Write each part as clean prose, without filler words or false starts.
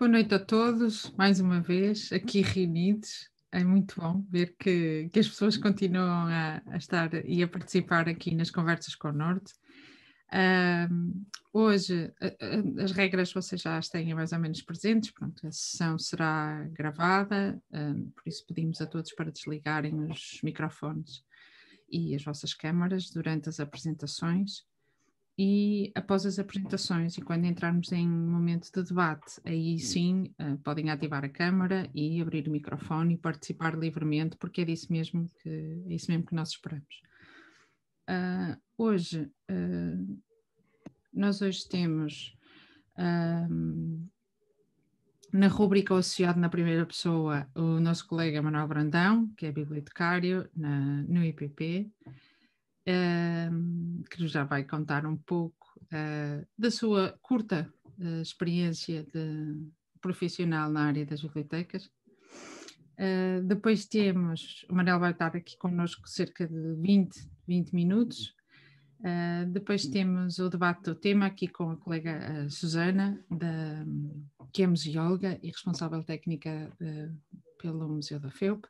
Boa noite a todos, mais uma vez, aqui reunidos. É muito bom ver que as pessoas continuam a estar e a participar aqui nas conversas com o Norte. Hoje, as regras vocês já as têm mais ou menos presentes, pronto, a sessão será gravada, por isso pedimos a todos para desligarem os microfones e as vossas câmaras durante as apresentações. E após as apresentações e quando entrarmos em momento de debate, aí sim podem ativar a câmara e abrir o microfone e participar livremente, porque é isso mesmo que nós esperamos. Nós hoje temos na rúbrica O Associado na Primeira Pessoa o nosso colega Manuel Brandão, que é bibliotecário no IPP, que nos já vai contar um pouco da sua curta experiência profissional na área das bibliotecas. Depois temos, o Manel vai estar aqui connosco cerca de 20 minutos. Depois temos o debate do tema aqui com a colega Susana, que é museóloga e responsável técnica pelo Museu da FEUP,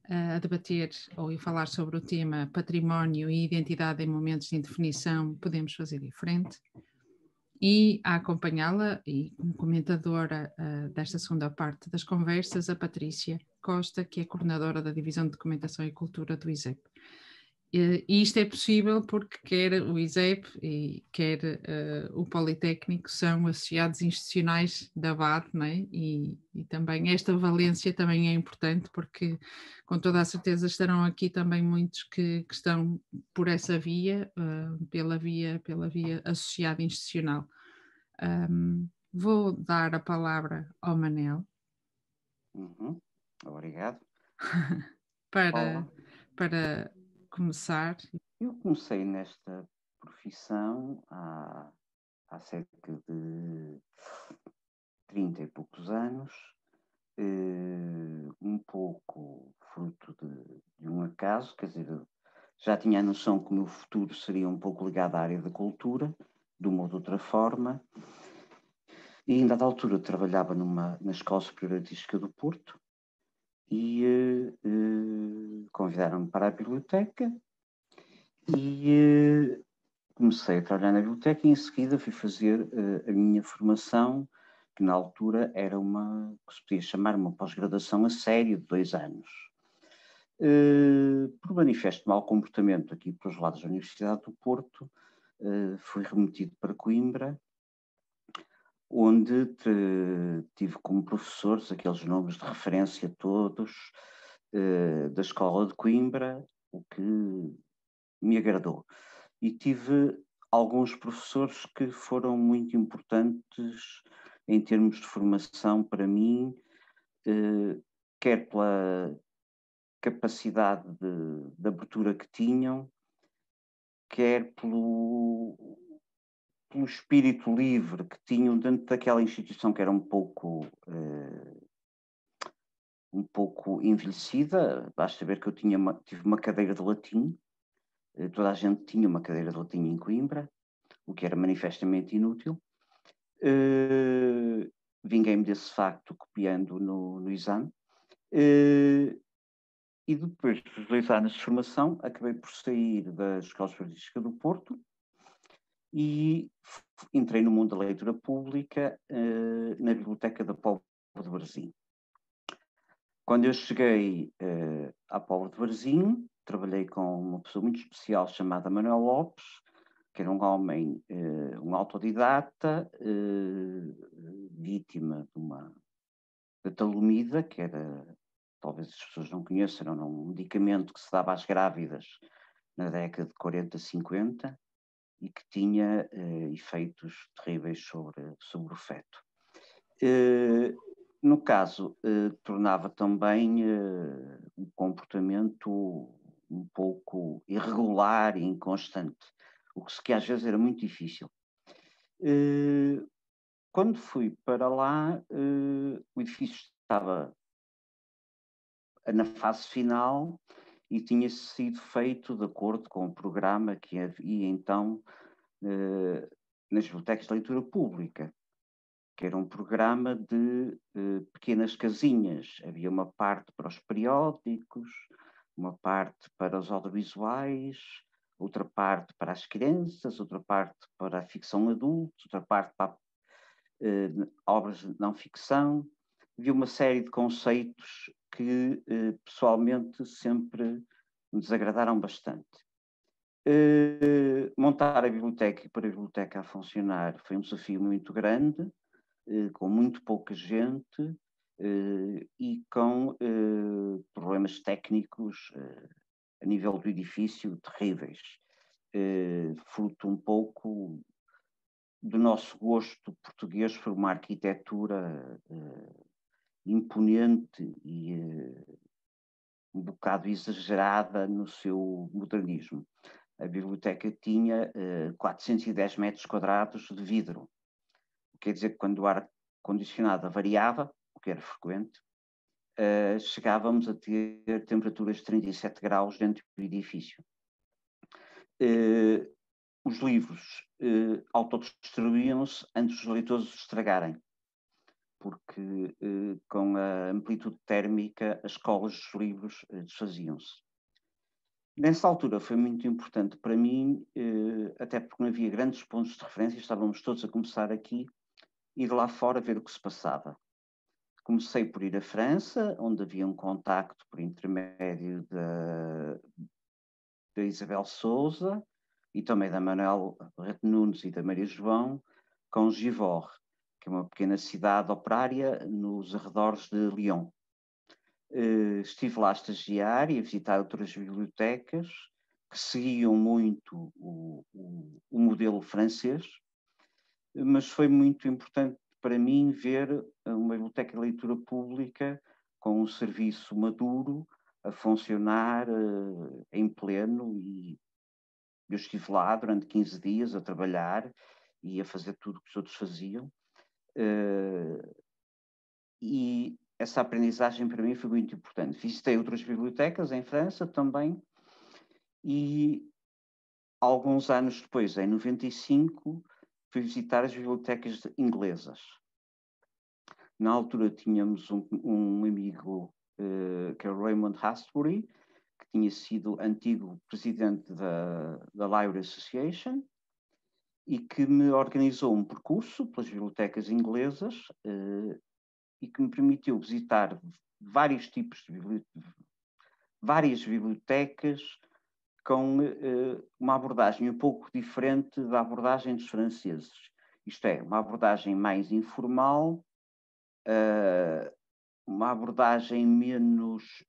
a debater ou a falar sobre o tema património e identidade em momentos de indefinição, podemos fazer diferente. E a acompanhá-la, e como comentadora desta segunda parte das conversas, a Patrícia Costa, que é coordenadora da Divisão de Documentação e Cultura do ISEP. E isto é possível porque quer o ISEP e quer o Politécnico são associados institucionais da BAD, não é? E também esta valência também é importante porque com toda a certeza estarão aqui também muitos que estão por essa via, pela via associada institucional. Vou dar a palavra ao Manel. Obrigado. para começar. Eu comecei nesta profissão há cerca de 30 e poucos anos, um pouco fruto de um acaso, quer dizer, já tinha a noção que o meu futuro seria um pouco ligado à área da cultura, de uma ou de outra forma, e ainda à altura eu trabalhava na Escola Superior Artística do Porto, e convidaram-me para a biblioteca e comecei a trabalhar na biblioteca e em seguida fui fazer a minha formação, que na altura era que se podia chamar uma pós-graduação a sério de 2 anos. Por manifesto de mau comportamento aqui pelos lados da Universidade do Porto, fui remetido para Coimbra, onde tive como professores aqueles nomes de referência todos da Escola de Coimbra, o que me agradou. E tive alguns professores que foram muito importantes em termos de formação para mim, quer pela capacidade de abertura que tinham, quer pelo espírito livre que tinham dentro daquela instituição que era um pouco envelhecida. Basta ver que eu tive uma cadeira de latim, toda a gente tinha uma cadeira de latim em Coimbra, o que era manifestamente inútil. Vinguei-me desse facto copiando no exame. E depois dos 2 anos de formação, acabei por sair da Escola Superior Artística do Porto e entrei no mundo da leitura pública na Biblioteca da Póvoa de Varzim. Quando eu cheguei à Póvoa de Varzim, trabalhei com uma pessoa muito especial chamada Manuel Lopes, que era um homem, um autodidata, vítima da talumida, que era, talvez as pessoas não conheçam, era um medicamento que se dava às grávidas na década de 40, 50 e que tinha efeitos terríveis sobre o feto. No caso, tornava também um comportamento um pouco irregular e inconstante, o que às vezes era muito difícil. Quando fui para lá, o edifício estava na fase final e tinha sido feito de acordo com o programa que havia então nas bibliotecas de leitura pública, que era um programa de pequenas casinhas. Havia uma parte para os periódicos, uma parte para os audiovisuais, outra parte para as crianças, outra parte para a ficção adulta, outra parte para obras de não ficção. Havia uma série de conceitos que pessoalmente sempre me desagradaram bastante. Montar a biblioteca e pôr a biblioteca a funcionar foi um desafio muito grande, com muito pouca gente e com problemas técnicos a nível do edifício terríveis, fruto um pouco do nosso gosto português por uma arquitetura imponente e um bocado exagerada no seu modernismo. A biblioteca tinha 410 metros quadrados de vidro. Quer dizer que quando o ar-condicionado variava, o que era frequente, chegávamos a ter temperaturas de 37 graus dentro do edifício. Os livros autodestruíam-se antes dos leitores os estragarem, porque com a amplitude térmica as colas dos livros desfaziam-se. Nessa altura foi muito importante para mim, até porque não havia grandes pontos de referência, estávamos todos a começar aqui, ir lá fora ver o que se passava. Comecei por ir à França, onde havia um contacto por intermédio da Isabel Souza e também da Manuel Barreto Nunes e da Maria João, com Givors, que é uma pequena cidade operária nos arredores de Lyon. Estive lá a estagiar e a visitar outras bibliotecas que seguiam muito o modelo francês, mas foi muito importante para mim ver uma biblioteca de leitura pública com um serviço maduro a funcionar em pleno, e eu estive lá durante 15 dias a trabalhar e a fazer tudo o que os outros faziam, e essa aprendizagem para mim foi muito importante. Visitei outras bibliotecas em França também, e alguns anos depois, em 95, fui visitar as bibliotecas inglesas. Na altura tínhamos um amigo que é o Raymond Astbury, que tinha sido antigo presidente da Library Association e que me organizou um percurso pelas bibliotecas inglesas e que me permitiu visitar vários tipos de várias bibliotecas com uma abordagem um pouco diferente da abordagem dos franceses. Isto é, uma abordagem mais informal, uma abordagem menos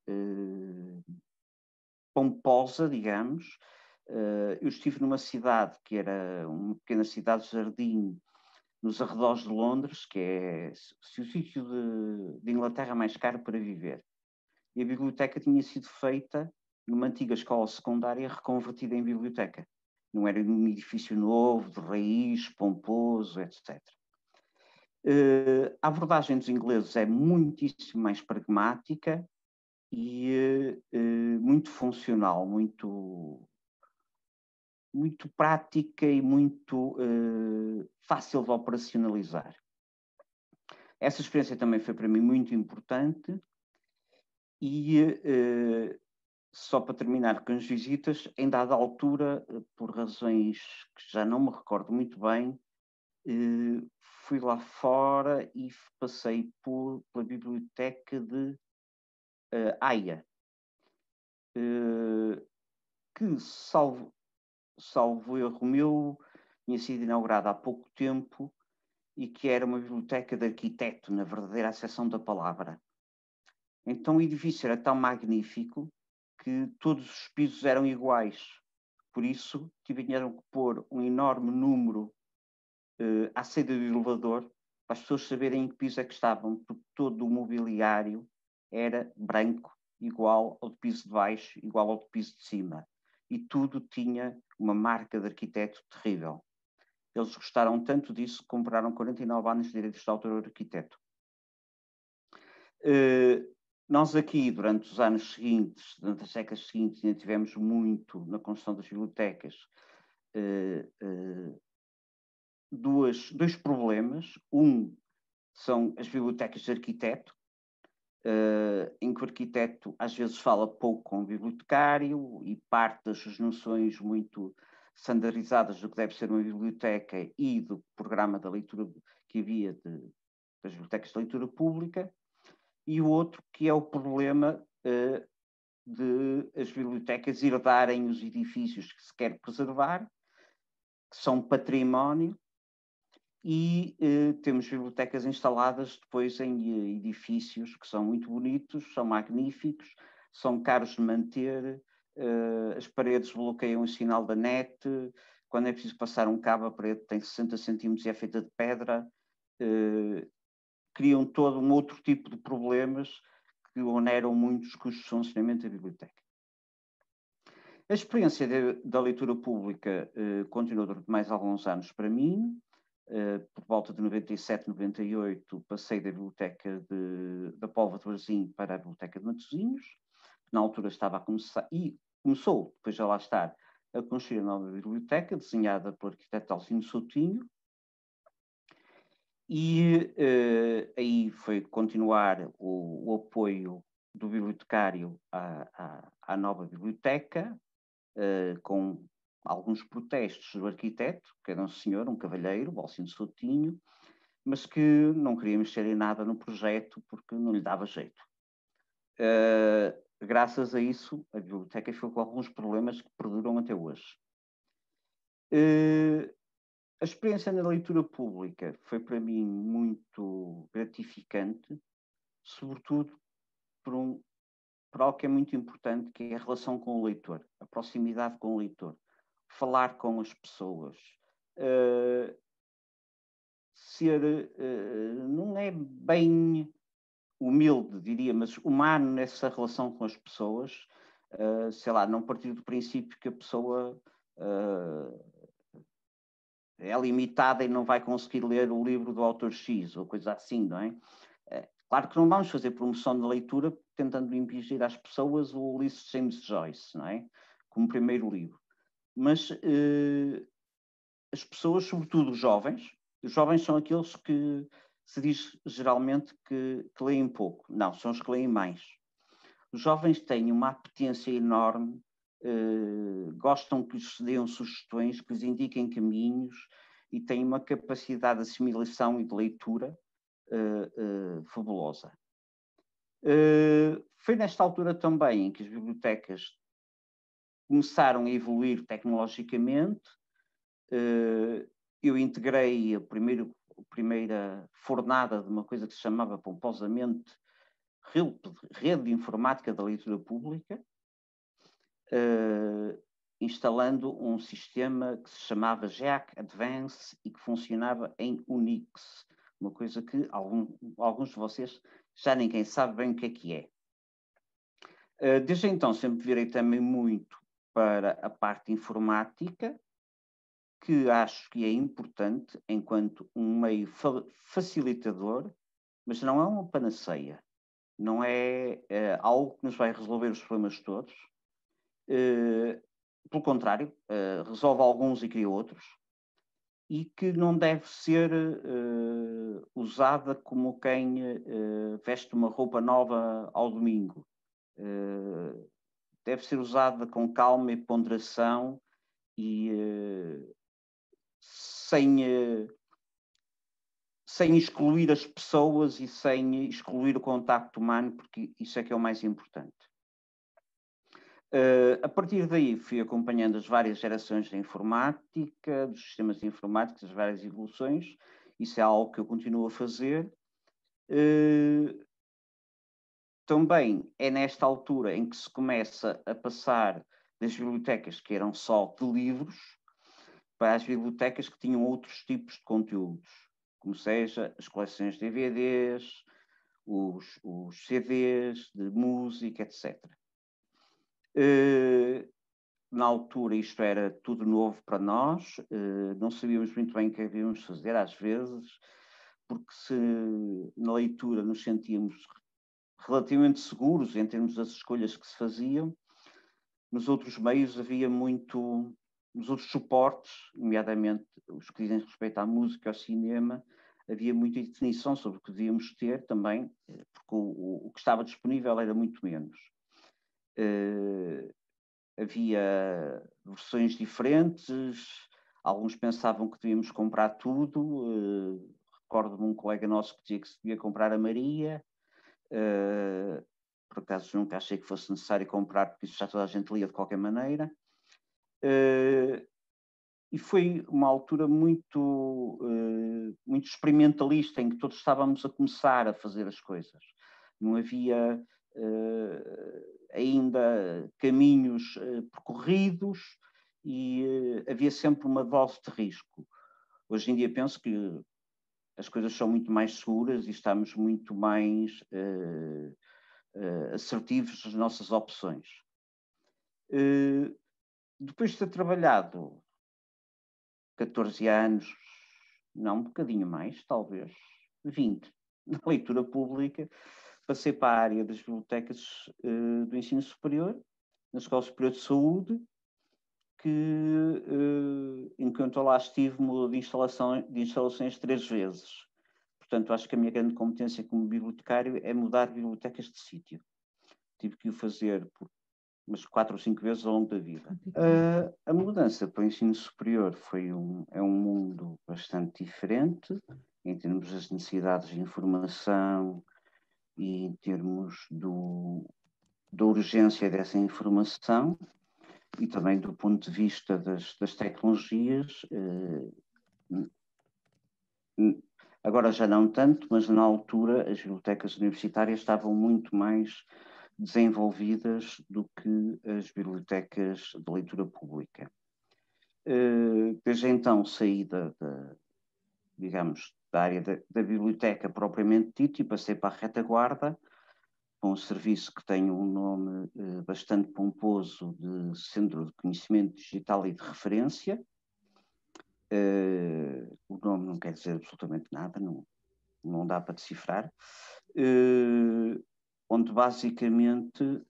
pomposa, digamos. Eu estive numa cidade que era uma pequena cidade-jardim nos arredores de Londres, que é o sítio de Inglaterra mais caro para viver. E a biblioteca tinha sido feita numa antiga escola secundária reconvertida em biblioteca. Não era um edifício novo, de raiz, pomposo, etc. A abordagem dos ingleses é muitíssimo mais pragmática e muito funcional, muito prática e muito fácil de operacionalizar. Essa experiência também foi para mim muito importante e só para terminar com as visitas, em dada altura, por razões que já não me recordo muito bem, fui lá fora e passei pela biblioteca de Haia, que, salvo erro meu, tinha sido inaugurada há pouco tempo e que era uma biblioteca de arquiteto, na verdadeira acessão da palavra. Então o edifício era tão magnífico que todos os pisos eram iguais. Por isso, tiveram que pôr um enorme número à saída do elevador para as pessoas saberem em que piso é que estavam, porque todo o mobiliário era branco, igual ao do piso de baixo, igual ao do piso de cima. E tudo tinha uma marca de arquiteto terrível. Eles gostaram tanto disso que compraram 49 anos de direitos de autor ao arquiteto. Nós aqui, durante os anos seguintes, durante as décadas seguintes, ainda tivemos muito na construção das bibliotecas dois problemas. Um, são as bibliotecas de arquiteto, em que o arquiteto às vezes fala pouco com o bibliotecário e parte das suas noções muito standardizadas do que deve ser uma biblioteca e do programa da leitura que havia das bibliotecas de leitura pública, e o outro que é o problema de as bibliotecas herdarem os edifícios que se quer preservar, que são património, e temos bibliotecas instaladas depois em edifícios que são muito bonitos, são magníficos, são caros de manter, as paredes bloqueiam o sinal da net, quando é preciso passar um cabo, a parede tem 60 centímetros e é feita de pedra, criam todo um outro tipo de problemas que oneram muito os custos de funcionamento da biblioteca. A experiência da leitura pública continuou durante mais alguns anos para mim. Por volta de 97, 98, passei da biblioteca da Póvoa de Varzim para a biblioteca de Matosinhos, que na altura estava a começar, e começou, depois de lá estar, a construir a nova biblioteca, desenhada pelo arquiteto Alcino Soutinho, e aí foi continuar o apoio do bibliotecário à nova biblioteca, com alguns protestos do arquiteto, que era um senhor, um cavalheiro, o Alcino Soutinho, mas que não queria mexer em nada no projeto porque não lhe dava jeito. Graças a isso, a biblioteca ficou com alguns problemas que perduram até hoje. A experiência na leitura pública foi para mim muito gratificante, sobretudo por algo que é muito importante, que é a relação com o leitor, a proximidade com o leitor, falar com as pessoas, não é bem humilde, diria, mas humano nessa relação com as pessoas, sei lá, não partir do princípio que a pessoa é limitada e não vai conseguir ler o livro do autor X, ou coisa assim, não é? Claro que não vamos fazer promoção de leitura tentando impingir às pessoas o Ulisses James Joyce, não é? Como primeiro livro. Mas as pessoas, sobretudo os jovens são aqueles que se diz geralmente que leem pouco. Não, são os que leem mais. Os jovens têm uma apetência enorme, gostam que lhes deem sugestões, que lhes indiquem caminhos e têm uma capacidade de assimilação e de leitura fabulosa. Foi nesta altura também em que as bibliotecas começaram a evoluir tecnologicamente. Eu integrei a primeira fornada de uma coisa que se chamava pomposamente Rede de Informática da Leitura Pública, instalando um sistema que se chamava GEAC Advance e que funcionava em Unix, uma coisa que alguns de vocês já ninguém sabe bem o que é. Desde então sempre virei também muito para a parte informática, que acho que é importante enquanto um meio facilitador, mas não é uma panaceia, não é algo que nos vai resolver os problemas todos. Pelo contrário, resolve alguns e cria outros, e que não deve ser usada como quem veste uma roupa nova ao domingo. Deve ser usada com calma e ponderação e sem excluir as pessoas e sem excluir o contacto humano, porque isso é que é o mais importante. A partir daí fui acompanhando as várias gerações da informática, dos sistemas de informática, as várias evoluções. Isso é algo que eu continuo a fazer. Também é nesta altura em que se começa a passar das bibliotecas que eram só de livros para as bibliotecas que tinham outros tipos de conteúdos, como seja as coleções de DVDs, os CDs de música, etc. Na altura isto era tudo novo para nós, não sabíamos muito bem o que havíamos fazer às vezes, porque se na leitura nos sentíamos relativamente seguros em termos das escolhas que se faziam, nos outros meios havia muito, nos outros suportes, nomeadamente os que dizem respeito à música, ao cinema, havia muita definição sobre o que devíamos ter também, porque o que estava disponível era muito menos. Havia versões diferentes, alguns pensavam que devíamos comprar tudo. Recordo-me um colega nosso que dizia que se devia comprar a Maria. Por acaso nunca achei que fosse necessário comprar, porque isso já toda a gente lia de qualquer maneira. E foi uma altura muito experimentalista, em que todos estávamos a começar a fazer as coisas. Não havia ainda caminhos percorridos e havia sempre uma dose de risco. Hoje em dia penso que as coisas são muito mais seguras e estamos muito mais assertivos nas nossas opções. Depois de ter trabalhado 14 anos, não, um bocadinho mais, talvez 20, na leitura pública, passei para a área das bibliotecas do ensino superior, na Escola Superior de Saúde, que enquanto lá estive mudou de instalações 3 vezes. Portanto, acho que a minha grande competência como bibliotecário é mudar bibliotecas de sítio. Tive que o fazer por umas 4 ou 5 vezes ao longo da vida. A mudança para o ensino superior é um mundo bastante diferente, em termos das necessidades de informação e em termos da urgência dessa informação e também do ponto de vista das tecnologias. Agora já não tanto, mas na altura as bibliotecas universitárias estavam muito mais desenvolvidas do que as bibliotecas de leitura pública. Desde então saí digamos, da área da biblioteca propriamente dita e passei para a retaguarda, um serviço que tem um nome bastante pomposo de Centro de Conhecimento Digital e de Referência. O nome não quer dizer absolutamente nada, não dá para decifrar. Onde basicamente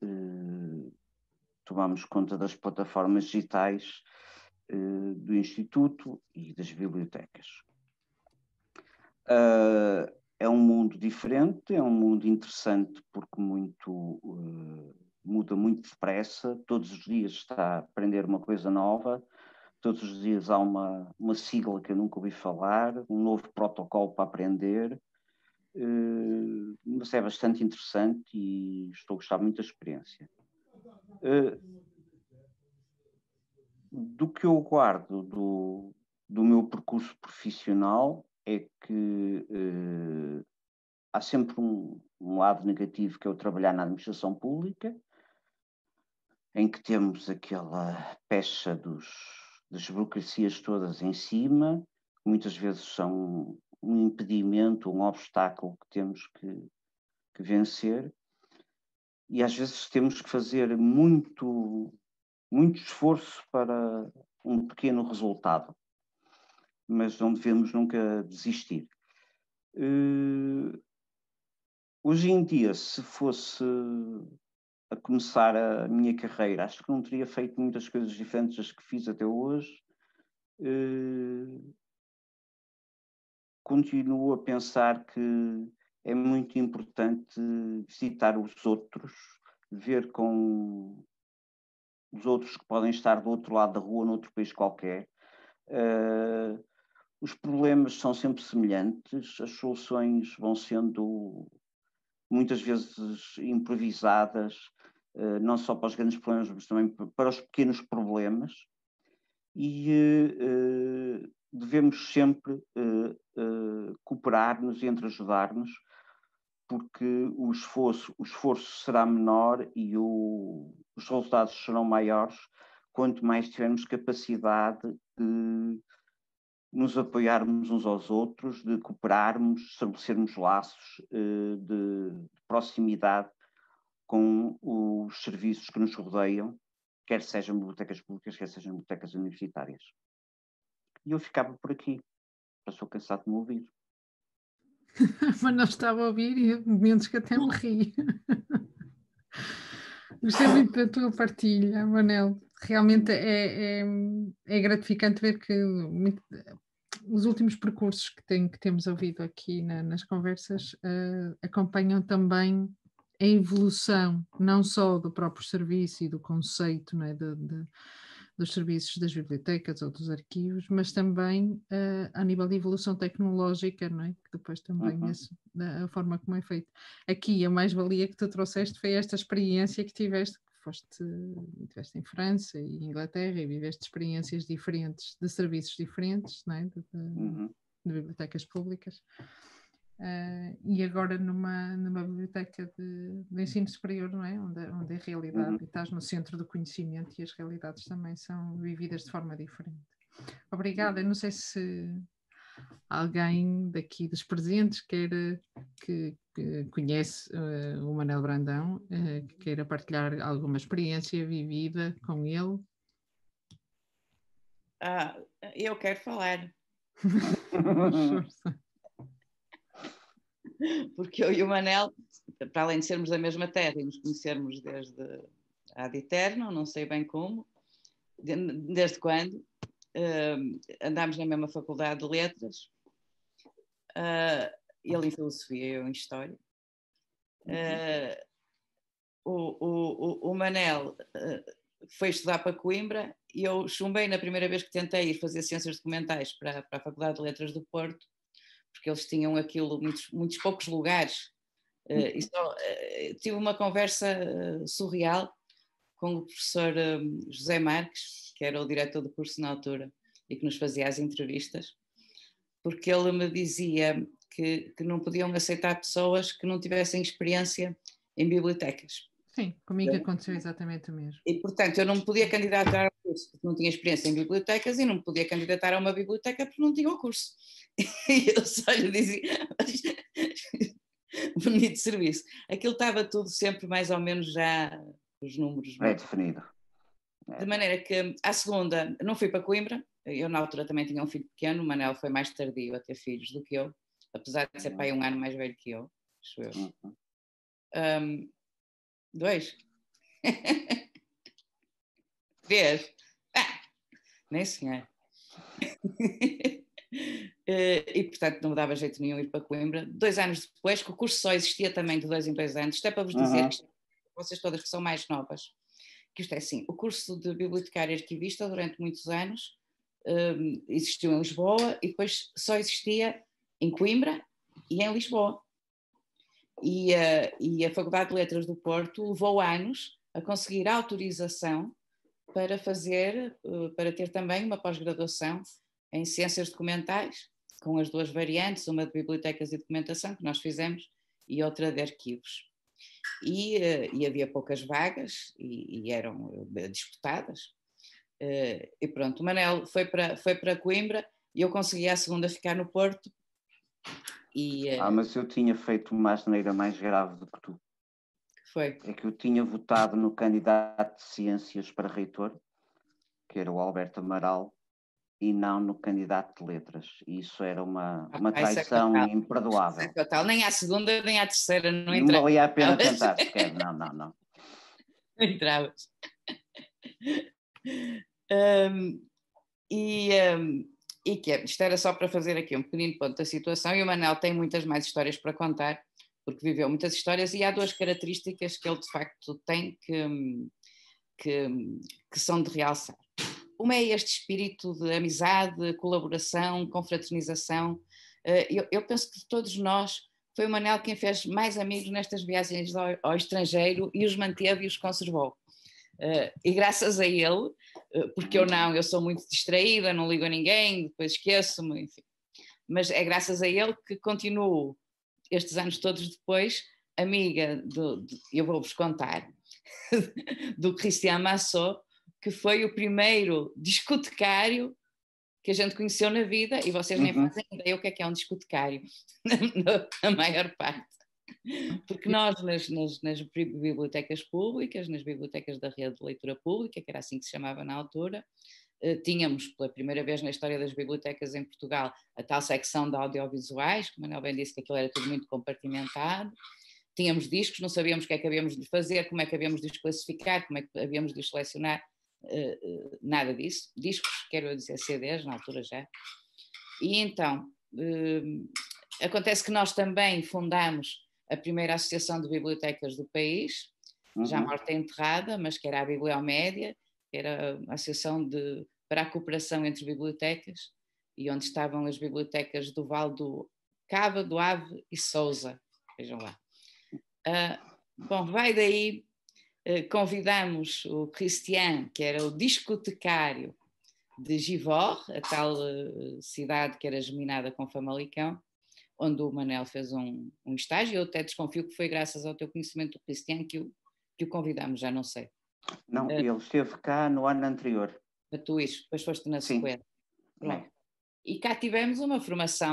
tomamos conta das plataformas digitais do Instituto e das bibliotecas. É um mundo diferente, é um mundo interessante porque muda muito depressa, todos os dias está a aprender uma coisa nova, todos os dias há uma sigla que eu nunca ouvi falar, um novo protocolo para aprender, mas é bastante interessante e estou a gostar muito da experiência. Do que eu guardo do meu percurso profissional é que há sempre um lado negativo, que é o trabalhar na administração pública, em que temos aquela pecha das burocracias todas em cima, que muitas vezes são um impedimento, um obstáculo que temos que vencer, e às vezes temos que fazer muito esforço para um pequeno resultado, mas não devemos nunca desistir. Hoje em dia, se fosse a começar a minha carreira, acho que não teria feito muitas coisas diferentes das que fiz até hoje. Continuo a pensar que é muito importante visitar os outros, ver com os outros que podem estar do outro lado da rua, noutro país qualquer. Os problemas são sempre semelhantes, as soluções vão sendo muitas vezes improvisadas, não só para os grandes problemas, mas também para os pequenos problemas. E devemos sempre cooperar-nos e entre-ajudar-nos, porque o esforço será menor e os resultados serão maiores quanto mais tivermos capacidade de nos apoiarmos uns aos outros, de cooperarmos, estabelecermos laços de proximidade com os serviços que nos rodeiam, quer sejam bibliotecas públicas, quer sejam bibliotecas universitárias. E eu ficava por aqui, já estou cansado de me ouvir. Mas não estava a ouvir e há momentos que até me ri. Gostei muito da tua partilha, Manel. Realmente é gratificante ver que os últimos percursos que temos ouvido aqui nas conversas acompanham também a evolução, não só do próprio serviço e do conceito, não é, dos serviços das bibliotecas ou dos arquivos, mas também a nível de evolução tecnológica, não é? Que depois também a forma como é feito. Aqui a mais-valia que tu trouxeste foi esta experiência que tiveste, estiveste em França e Inglaterra e viveste experiências diferentes, de serviços diferentes, não é? De bibliotecas públicas. E agora numa biblioteca de ensino superior, não é? Onde a realidade, e estás no centro do conhecimento e as realidades também são vividas de forma diferente. Obrigada. Eu não sei se alguém daqui dos presentes que conhece o Manel Brandão, que queira partilhar alguma experiência vivida com ele. Eu quero falar. Porque eu e o Manel, para além de sermos da mesma terra e nos conhecermos desde ad eterno, não sei bem como, desde quando, andámos na mesma faculdade de letras, ele em filosofia e eu em história. O Manel foi estudar para Coimbra e eu chumbei na primeira vez que tentei ir fazer ciências documentais para a Faculdade de Letras do Porto, porque eles tinham aquilo, muitos poucos lugares. Tive uma conversa surreal com o professor José Marques, que era o diretor do curso na altura e que nos fazia as entrevistas, porque ele me dizia que não podiam aceitar pessoas que não tivessem experiência em bibliotecas. Sim, comigo aconteceu exatamente o mesmo. E, portanto, eu não me podia candidatar ao curso porque não tinha experiência em bibliotecas e não me podia candidatar a uma biblioteca porque não tinha o curso. E eu só lhe dizia, bonito serviço. Aquilo estava tudo sempre mais ou menos já, os números. É definido. De maneira que, à segunda, não fui para Coimbra. Eu, na altura, também tinha um filho pequeno. O Manel foi mais tardio a ter filhos do que eu, apesar de ser pai 1 ano mais velho que eu, acho eu. 2? 3? Nem senhor. E, portanto, não me dava jeito nenhum ir para Coimbra. 2 anos depois, que o curso só existia também de 2 em 2 anos, isto é para vos dizer, que vocês todas que são mais novas, que isto é assim, o curso de bibliotecário e arquivista durante muitos anos existiu em Lisboa e depois só existia em Coimbra e em Lisboa. E a Faculdade de Letras do Porto levou anos a conseguir a autorização para ter também uma pós-graduação em Ciências Documentais, com as 2 variantes, uma de Bibliotecas e Documentação, que nós fizemos, e outra de Arquivos. E havia poucas vagas e eram disputadas. E pronto, o Manel foi para Coimbra e eu consegui à segunda ficar no Porto. Mas eu tinha feito uma asneira mais grave do que tu. Foi? É que eu tinha votado no candidato de Ciências para reitor, que era o Alberto Amaral, e não no candidato de Letras. E isso era uma traição imperdoável. Isso é fatal. Nem à segunda, nem à terceira não entrava. Não valia a pena tentar sequer. Não. Não entravas. Isto era só para fazer aqui um pequenino ponto da situação, e o Manel tem muitas mais histórias para contar, porque viveu muitas histórias, e há 2 características que ele de facto tem que são de realçar. Uma é este espírito de amizade, colaboração, confraternização. Eu penso que de todos nós foi o Manel quem fez mais amigos nestas viagens ao estrangeiro e os manteve e os conservou. E graças a ele, porque eu sou muito distraída, não ligo a ninguém, depois esqueço-me, enfim. Mas é graças a ele que continuo, estes anos todos depois, amiga eu vou-vos contar, do Christian Massot, que foi o primeiro discotecário que a gente conheceu na vida, e vocês nem fazem ideia o que é um discotecário, na maior parte. Porque nós, nas bibliotecas públicas, nas bibliotecas da rede de leitura pública, que era assim que se chamava na altura, tínhamos, pela primeira vez na história das bibliotecas em Portugal, a tal secção de audiovisuais, que o Manel bem disse que aquilo era tudo muito compartimentado. Tínhamos discos, não sabíamos o que é que havíamos de fazer, como é que havíamos de os classificar, como é que havíamos de os selecionar, nada disso. Discos, quero dizer CDs, na altura já. E então, acontece que nós também fundamos a primeira associação de bibliotecas do país, já morta e enterrada, mas que era a Bibliomédia, que era a associação para a cooperação entre bibliotecas, e onde estavam as bibliotecas do Val do Cava, do Ave e Sousa. Vejam lá. Bom, vai daí, convidamos o Christian, que era o discotecário de Givor, a tal cidade que era geminada com Famalicão, onde o Manel fez um estágio. Eu até desconfio que foi graças ao teu conhecimento do Christian que o convidamos, já não sei. Não, ele esteve cá no ano anterior. A tu isso, depois foste na sequência. Pronto. É. E cá tivemos uma formação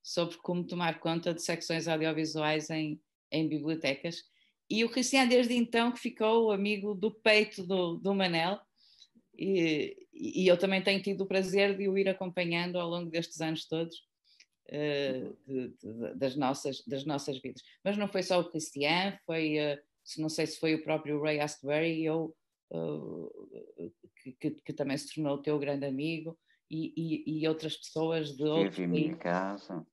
sobre como tomar conta de secções audiovisuais em bibliotecas. E o Christian, desde então, que ficou amigo do peito do Manel, e eu também tenho tido o prazer de o ir acompanhando ao longo destes anos todos, das nossas vidas. Mas não foi só o Christian, não sei se foi o próprio Ray Astbury, que também se tornou o teu grande amigo, e outras pessoas de outros países. Em minha casa.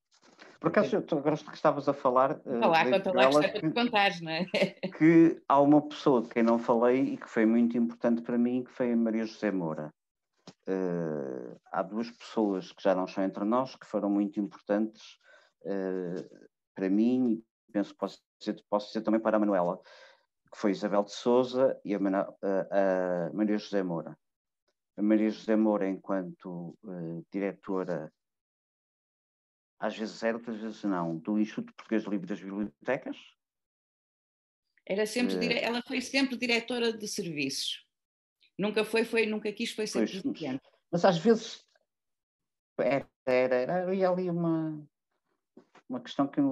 Por acaso, agora que estavas a falar... Conta lá, que está para te contares, não é? Que há uma pessoa de quem não falei e que foi muito importante para mim, que foi a Maria José Moura. Há duas pessoas que já não estão entre nós, que foram muito importantes para mim, e penso que posso dizer também para a Manuela, que foi Isabel de Sousa e a Maria José Moura. A Maria José Moura, enquanto diretora, às vezes era, outras vezes não, do Instituto Português de Livro das Bibliotecas. Ela foi sempre diretora de serviços. Nunca nunca quis, foi ser presidente. Mas às vezes havia ali uma questão que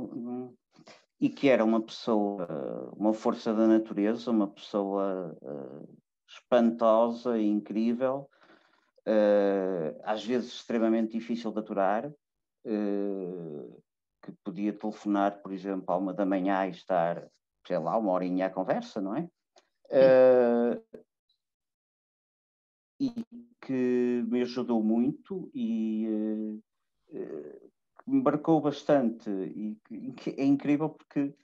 e que era uma pessoa, uma força da natureza, uma pessoa espantosa e incrível, às vezes extremamente difícil de aturar, que podia telefonar, por exemplo, à 1 da manhã e estar, sei lá, 1 horinha à conversa, não é? E que me ajudou muito e me marcou bastante, e que é incrível porque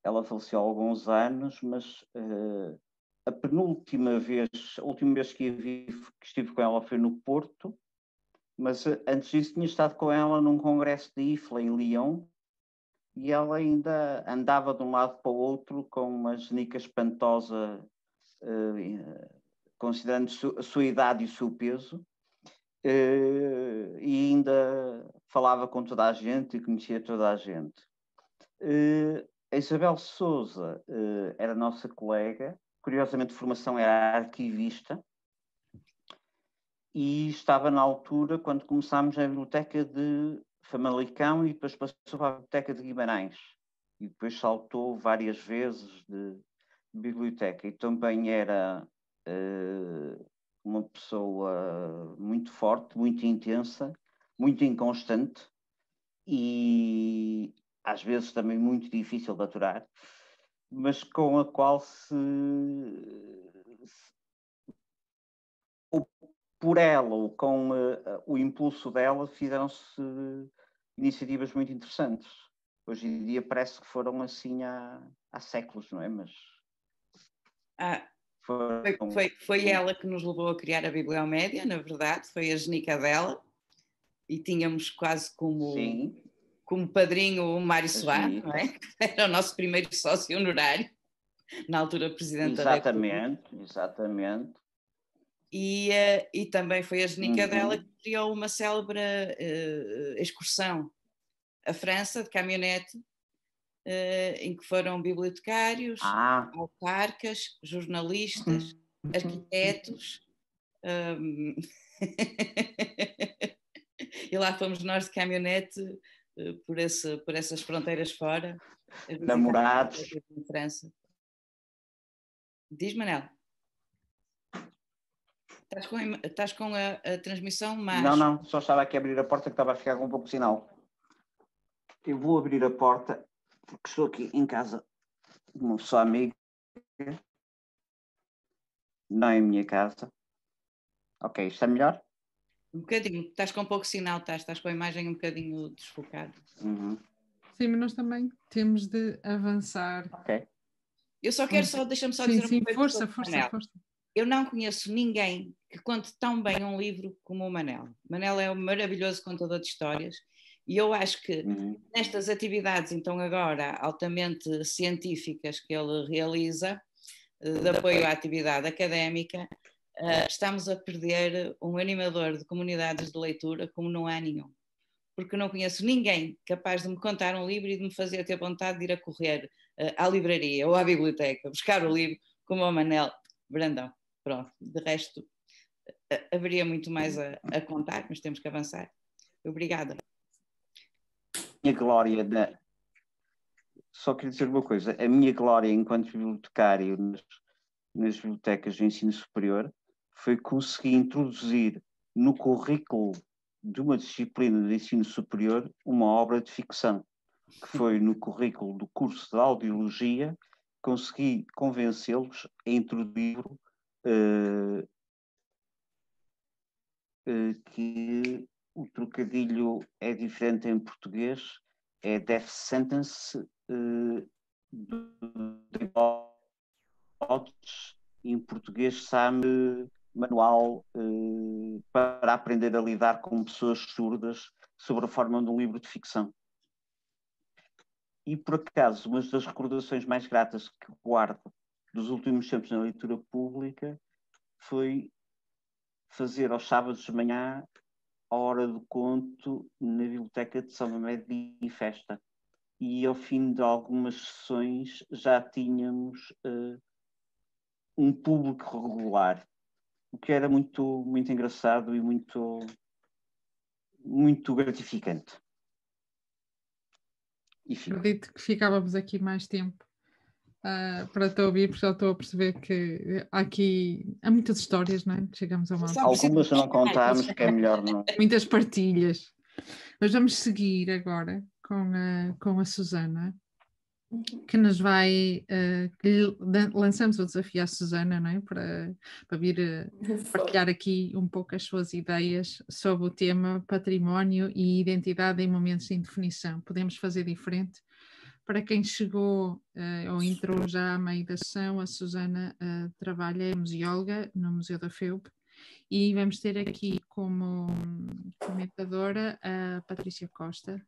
ela faleceu há alguns anos, mas a última vez que estive com ela foi no Porto, mas antes disso tinha estado com ela num congresso de IFLA em Lyon, e ela ainda andava de um lado para o outro com uma genica espantosa, considerando a sua idade e o seu peso, e ainda falava com toda a gente e conhecia toda a gente. A Isabel Sousa era nossa colega, curiosamente de formação era arquivista, e estava na altura quando começámos na biblioteca de Famalicão e depois passou para a biblioteca de Guimarães, e depois saltou várias vezes de biblioteca, e também era uma pessoa muito forte, muito intensa, muito inconstante e às vezes também muito difícil de aturar, mas com a qual ou por ela ou com o impulso dela fizeram-se iniciativas muito interessantes. Hoje em dia parece que foram assim há séculos, não é? Mas foi ela que nos levou a criar a Bibliomédia, na verdade, foi a genica dela, e tínhamos quase como padrinho o Mário Soares, não é? Era o nosso primeiro sócio honorário, na altura presidente da República. Exatamente. E também foi a genica dela que criou uma célebre excursão à França, de caminhonete, em que foram bibliotecários, autarcas, jornalistas, arquitetos, e lá fomos nós de caminhonete por essas fronteiras fora, namorados em França. Diz, Manel. Estás com a transmissão, mas... Não, só estava aqui a abrir a porta que estava a ficar com um pouco de sinal. Eu vou abrir a porta porque estou aqui em casa de uma pessoa amiga, não é a minha casa. Ok, está melhor? Um bocadinho, estás com pouco sinal, estás com a imagem um bocadinho desfocada. Uhum. Sim, mas nós também temos de avançar. Ok. Eu só quero, deixa-me só sim, dizer sim, uma coisa força, sobre o força, Manel. força. Eu não conheço ninguém que conte tão bem um livro como o Manel. O Manel é um maravilhoso contador de histórias e eu acho que nestas atividades, então agora, altamente científicas que ele realiza, de apoio à atividade académica, estamos a perder um animador de comunidades de leitura como não há nenhum. Porque não conheço ninguém capaz de me contar um livro e de me fazer ter vontade de ir a correr à livraria ou à biblioteca, buscar o livro como o Manel Brandão. Pronto, de resto haveria muito mais a contar, mas temos que avançar. Obrigada. Minha glória Só queria dizer uma coisa, a minha glória enquanto bibliotecário nas bibliotecas de ensino superior foi conseguir introduzir no currículo de uma disciplina de ensino superior uma obra de ficção, que foi no currículo do curso de audiologia, consegui convencê-los a introduzir que o trocadilho é diferente em português, é death sentence em português SAME manual para aprender a lidar com pessoas surdas sobre a forma de um livro de ficção. E por acaso, uma das recordações mais gratas que guardo dos últimos tempos na leitura pública foi fazer aos sábados de manhã a hora do conto na biblioteca de São Mamede e Festa. E ao fim de algumas sessões já tínhamos um público regular, o que era muito, muito engraçado e muito, muito gratificante. E acredito que ficávamos aqui mais tempo para te ouvir, porque já estou a perceber que há muitas histórias, não é? Chegamos a uma... Algumas não contámos, que é melhor não. Muitas partilhas. Mas vamos seguir agora com a Susana, que nos vai... lançamos o desafio à Susana, não é? Para vir partilhar aqui um pouco as suas ideias sobre o tema património e identidade em momentos de indefinição. Podemos fazer diferente? Para quem chegou ou entrou já a meio da sessão, a Susana trabalha, é museóloga no Museu da FEUP, e vamos ter aqui como comentadora a Patrícia Costa,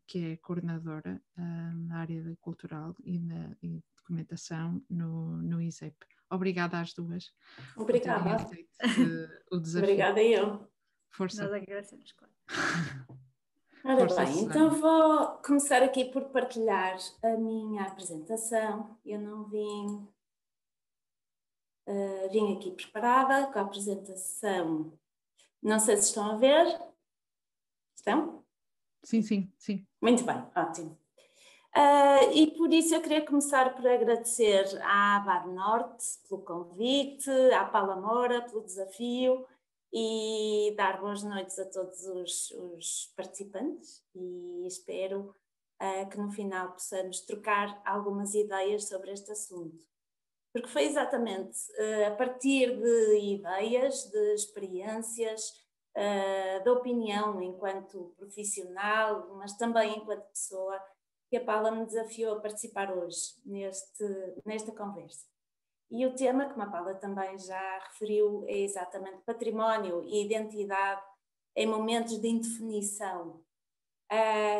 que é coordenadora na área cultural e de documentação no ISEP. Obrigada às duas. Obrigada. Por terem aceito o desafio. Obrigada eu. Força. Nós agradecemos, claro. Ora Força, bem, Susana. então vou começar aqui por partilhar a minha apresentação. Eu não vim aqui preparada com a apresentação. Não sei se estão a ver. Estão? Sim, sim, sim. Muito bem, ótimo. E por isso eu queria começar por agradecer à ABAD Norte pelo convite, à Paula Moura pelo desafio e dar boas noites a todos os participantes, e espero que no final possamos trocar algumas ideias sobre este assunto. Porque foi exatamente a partir de ideias, de experiências, da opinião enquanto profissional, mas também enquanto pessoa, que a Paula me desafiou a participar hoje nesta conversa. E o tema, como a Paula também já referiu, é exatamente património e identidade em momentos de indefinição.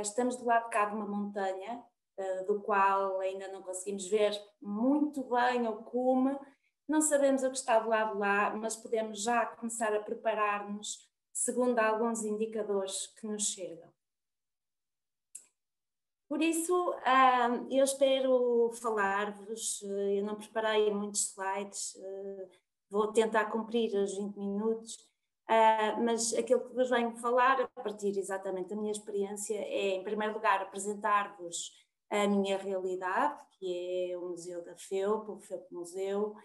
Estamos do lado de cá de uma montanha, do qual ainda não conseguimos ver muito bem o cume, não sabemos o que está do lado lá, mas podemos já começar a preparar-nos segundo alguns indicadores que nos chegam. Por isso, eu espero falar-vos, eu não preparei muitos slides, vou tentar cumprir os 20 minutos, mas aquilo que vos venho falar, a partir exatamente da minha experiência, é, em primeiro lugar, apresentar-vos a minha realidade, que é o Museu da FEUP, o FEUP Museu,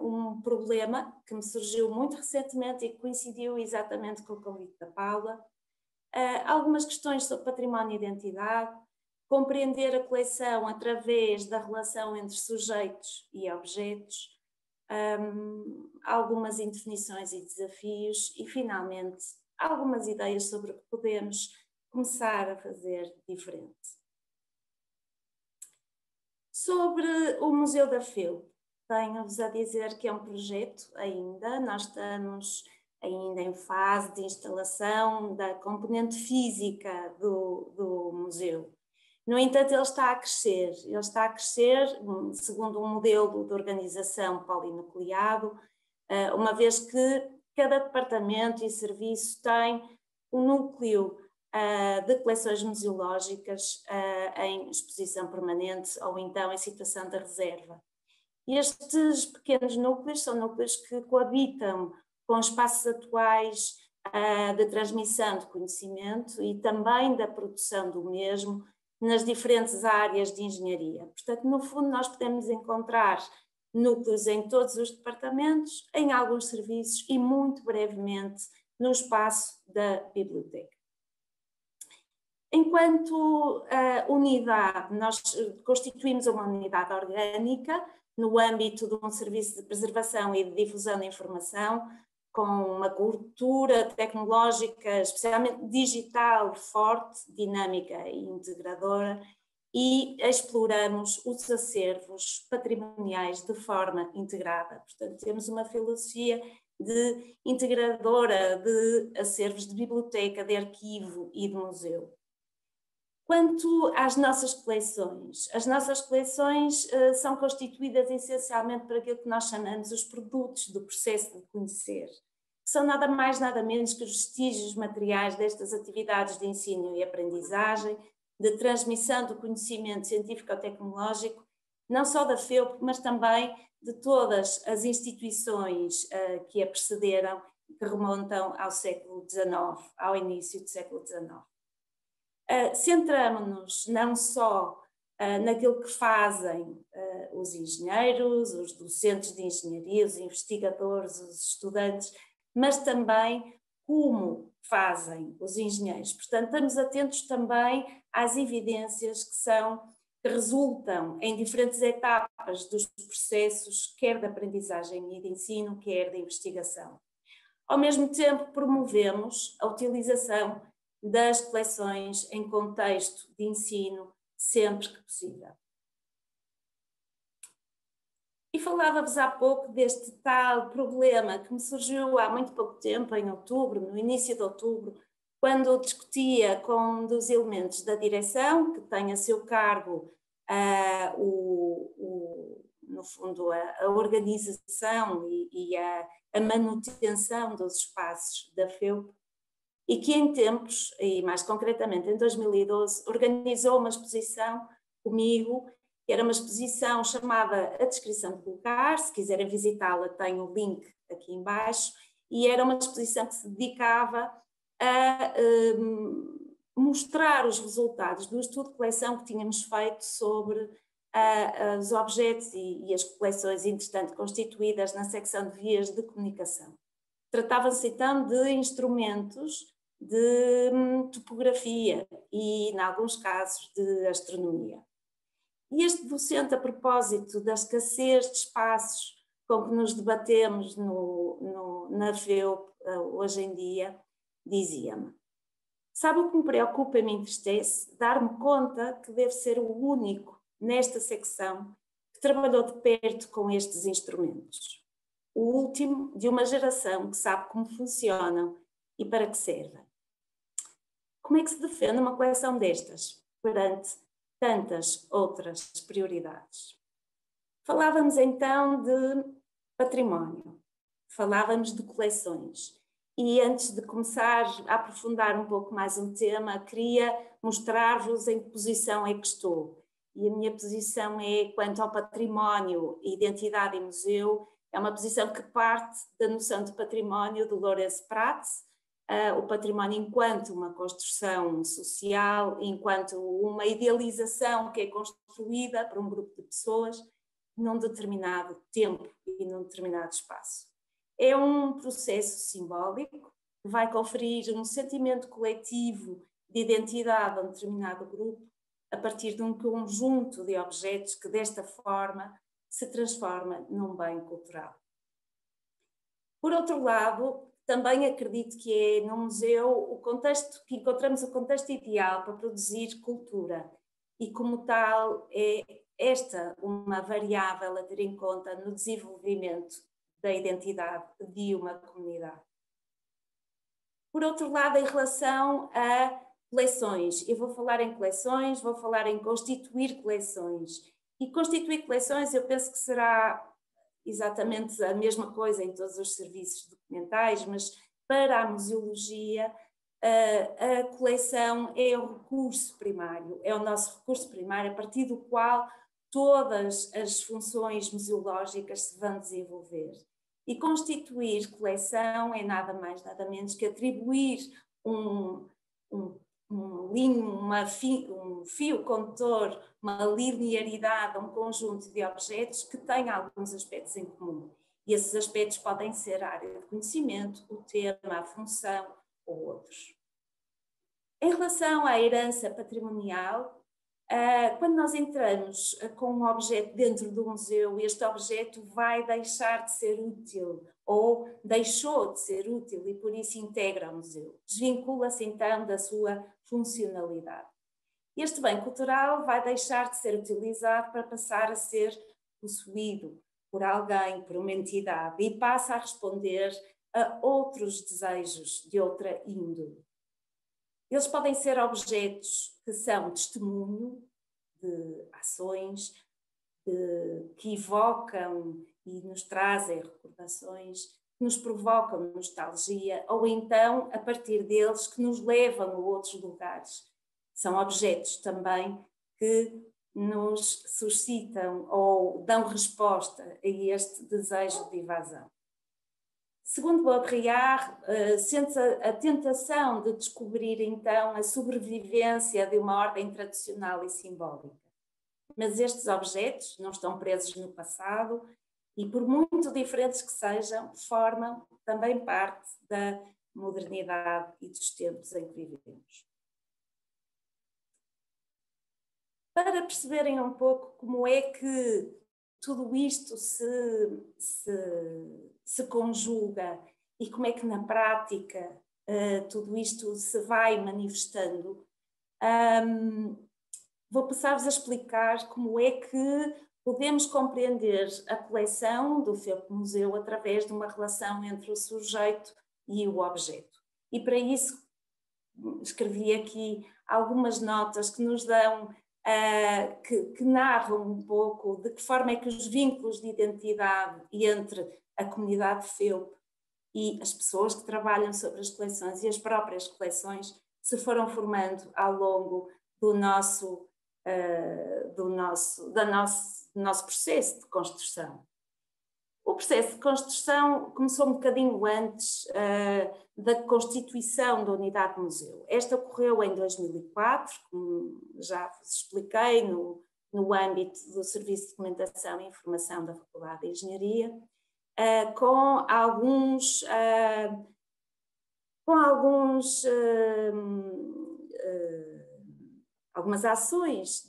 um problema que me surgiu muito recentemente e que coincidiu exatamente com o convite da Paula, algumas questões sobre património e identidade, compreender a coleção através da relação entre sujeitos e objetos, algumas indefinições e desafios e, finalmente, algumas ideias sobre o que podemos começar a fazer diferente. Sobre o Museu da FEUP, tenho-vos a dizer que é um projeto ainda, nós estamos ainda em fase de instalação da componente física do museu. No entanto, ele está a crescer segundo um modelo de organização polinucleado, uma vez que cada departamento e serviço tem um núcleo de coleções museológicas em exposição permanente ou então em situação de reserva. Estes pequenos núcleos são núcleos que coabitam com espaços atuais de transmissão de conhecimento e também da produção do mesmo nas diferentes áreas de engenharia. Portanto, no fundo, nós podemos encontrar núcleos em todos os departamentos, em alguns serviços e, muito brevemente, no espaço da biblioteca. Enquanto unidade, nós constituímos uma unidade orgânica no âmbito de um serviço de preservação e de difusão da informação, com uma cultura tecnológica, especialmente digital, forte, dinâmica e integradora, e exploramos os acervos patrimoniais de forma integrada. Portanto, temos uma filosofia de integradora de acervos de biblioteca, de arquivo e de museu. Quanto às nossas coleções, as nossas coleções são constituídas essencialmente por aquilo que nós chamamos os produtos do processo de conhecer, que são nada mais nada menos que os vestígios materiais destas atividades de ensino e aprendizagem, de transmissão do conhecimento científico-tecnológico, não só da FEUP, mas também de todas as instituições que a precederam, que remontam ao século XIX, ao início do século XIX. Centramos-nos não só naquilo que fazem os engenheiros, os docentes de engenharia, os investigadores, os estudantes, mas também como fazem os engenheiros. Portanto, estamos atentos também às evidências que resultam em diferentes etapas dos processos, quer de aprendizagem e de ensino, quer de investigação. Ao mesmo tempo, promovemos a utilização das coleções em contexto de ensino sempre que possível. E falava-vos há pouco deste tal problema que me surgiu há muito pouco tempo, em outubro, no início de outubro, quando discutia com um dos elementos da direção, que tem a seu cargo, no fundo, a organização e a manutenção dos espaços da FEUP, e que em tempos, e mais concretamente em 2012, organizou uma exposição comigo, que era uma exposição chamada A Descrição de Lugar. Se quiserem visitá-la, tem o link aqui em baixo, e era uma exposição que se dedicava a mostrar os resultados do estudo de coleção que tínhamos feito sobre os objetos e as coleções, entretanto, constituídas na secção de vias de comunicação. Tratava-se então de instrumentos de topografia e, em alguns casos, de astronomia. E este docente, a propósito da escassez de espaços com que nos debatemos na FEUP hoje em dia, dizia-me: sabe o que me preocupa e me entristece? Dar-me conta que devo ser o único nesta secção que trabalhou de perto com estes instrumentos. O último de uma geração que sabe como funcionam e para que servem. Como é que se defende uma coleção destas perante tantas outras prioridades? Falávamos então de património, falávamos de coleções, e antes de começar a aprofundar um pouco mais um tema, queria mostrar-vos em que posição é que estou. E a minha posição é, quanto ao património, identidade e museu, é uma posição que parte da noção de património de Lorenz Prats, o património enquanto uma construção social, enquanto uma idealização que é construída por um grupo de pessoas num determinado tempo e num determinado espaço. É um processo simbólico que vai conferir um sentimento coletivo de identidade a um determinado grupo a partir de um conjunto de objetos que, desta forma, se transforma num bem cultural. Por outro lado, também acredito que é no museu o contexto, que encontramos o contexto ideal para produzir cultura e, como tal, é esta uma variável a ter em conta no desenvolvimento da identidade de uma comunidade. Por outro lado, em relação a coleções, eu vou falar em coleções, vou falar em constituir coleções. E constituir coleções eu penso que será exatamente a mesma coisa em todos os serviços documentais, mas para a museologia a coleção é o recurso primário, é o nosso recurso primário a partir do qual todas as funções museológicas se vão desenvolver. E constituir coleção é nada mais, nada menos que atribuir um fio condutor, uma linearidade a um conjunto de objetos que têm alguns aspectos em comum. E esses aspectos podem ser a área de conhecimento, o tema, a função ou outros. Em relação à herança patrimonial, quando nós entramos com um objeto dentro do museu, este objeto vai deixar de ser útil ou deixou de ser útil e por isso integra o museu. Desvincula-se então da sua funcionalidade. Este bem cultural vai deixar de ser utilizado para passar a ser possuído por alguém, por uma entidade e passa a responder a outros desejos de outra índole. Eles podem ser objetos que são testemunho de ações, que evocam e nos trazem recordações, que nos provocam nostalgia, ou então, a partir deles, que nos levam a outros lugares. São objetos também que nos suscitam ou dão resposta a este desejo de evasão. Segundo Baudrillard, sente-se a tentação de descobrir então a sobrevivência de uma ordem tradicional e simbólica. Mas estes objetos não estão presos no passado e, por muito diferentes que sejam, formam também parte da modernidade e dos tempos em que vivemos. Para perceberem um pouco como é que tudo isto se conjuga e como é que na prática tudo isto se vai manifestando, vou passar-vos a explicar como é que podemos compreender a coleção do Felp Museu através de uma relação entre o sujeito e o objeto. E para isso escrevi aqui algumas notas que nos dão que narram um pouco de que forma é que os vínculos de identidade entre a comunidade Felp e as pessoas que trabalham sobre as coleções e as próprias coleções se foram formando ao longo do nosso processo de construção. O processo de construção começou um bocadinho antes da constituição da unidade de museu. Esta ocorreu em 2004, como já vos expliquei, no âmbito do Serviço de Documentação e Informação da Faculdade de Engenharia, com algumas ações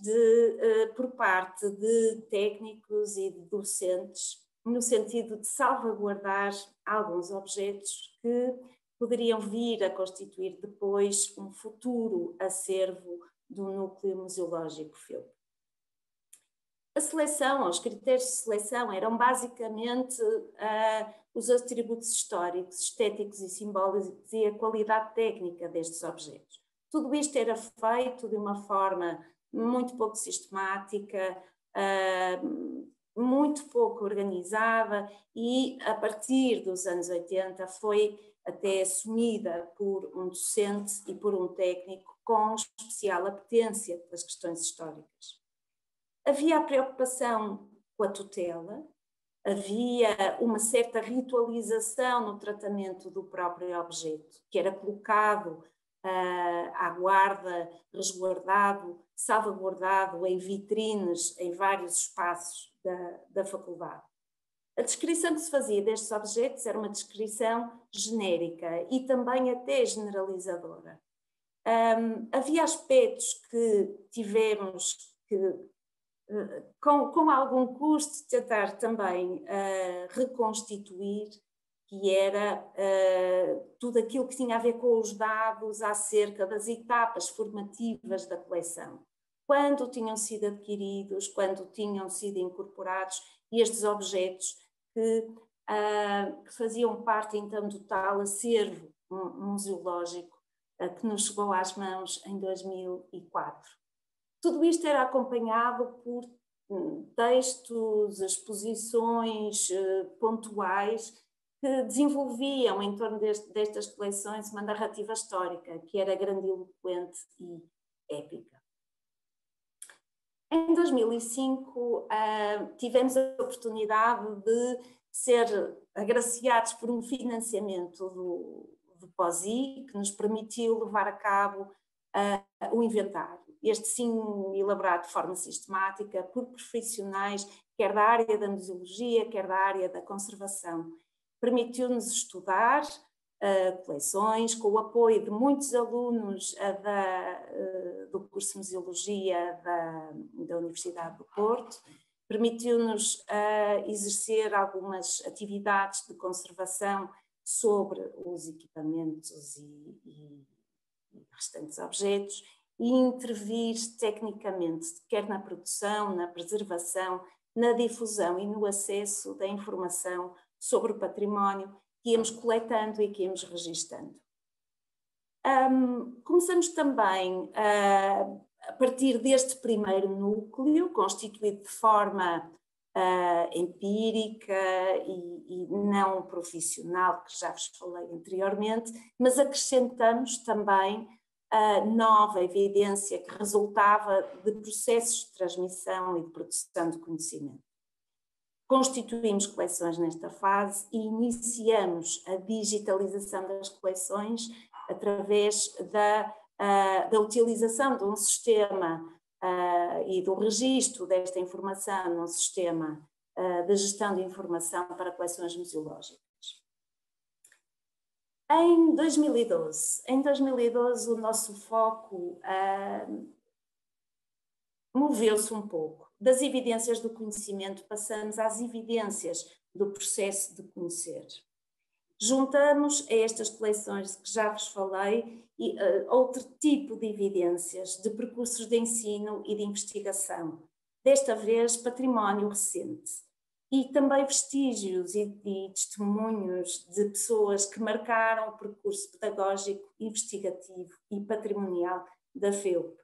por parte de técnicos e de docentes, no sentido de salvaguardar alguns objetos que poderiam vir a constituir depois um futuro acervo do núcleo museológico Felp. A seleção, os critérios de seleção eram basicamente os atributos históricos, estéticos e simbólicos e a qualidade técnica destes objetos. Tudo isto era feito de uma forma muito pouco sistemática, muito pouco organizada e a partir dos anos 80 foi até assumida por um docente e por um técnico com especial apetência pelas questões históricas. Havia a preocupação com a tutela, havia uma certa ritualização no tratamento do próprio objeto, que era colocado à guarda, resguardado, salvaguardado em vitrines em vários espaços da faculdade. A descrição que se fazia destes objetos era uma descrição genérica e também até generalizadora. Havia aspectos que tivemos que com algum custo, tentar também reconstituir, que era tudo aquilo que tinha a ver com os dados acerca das etapas formativas da coleção. Quando tinham sido adquiridos, quando tinham sido incorporados estes objetos que faziam parte então do tal acervo museológico que nos chegou às mãos em 2004. Tudo isto era acompanhado por textos, exposições pontuais que desenvolviam em torno destas coleções uma narrativa histórica que era grandiloquente e épica. Em 2005 tivemos a oportunidade de ser agraciados por um financiamento do POSI que nos permitiu levar a cabo o inventário. Este sim elaborado de forma sistemática por profissionais, quer da área da museologia, quer da área da conservação. Permitiu-nos estudar coleções, com o apoio de muitos alunos do curso de Museologia da Universidade do Porto, permitiu-nos exercer algumas atividades de conservação sobre os equipamentos e restantes objetos e intervir tecnicamente, quer na produção, na preservação, na difusão e no acesso da informação sobre o património que íamos coletando e que íamos registando. Começamos também a partir deste primeiro núcleo, constituído de forma empírica e não profissional, que já vos falei anteriormente, mas acrescentamos também nova evidência que resultava de processos de transmissão e de produção de conhecimento. Constituímos coleções nesta fase e iniciamos a digitalização das coleções através da utilização de um sistema e do registro desta informação num sistema de gestão de informação para coleções museológicas. Em 2012 o nosso foco moveu-se um pouco. Das evidências do conhecimento passamos às evidências do processo de conhecer. Juntamos a estas coleções que já vos falei outro tipo de evidências de percursos de ensino e de investigação, desta vez património recente, e também vestígios e testemunhos de pessoas que marcaram o percurso pedagógico, investigativo e patrimonial da FEUP.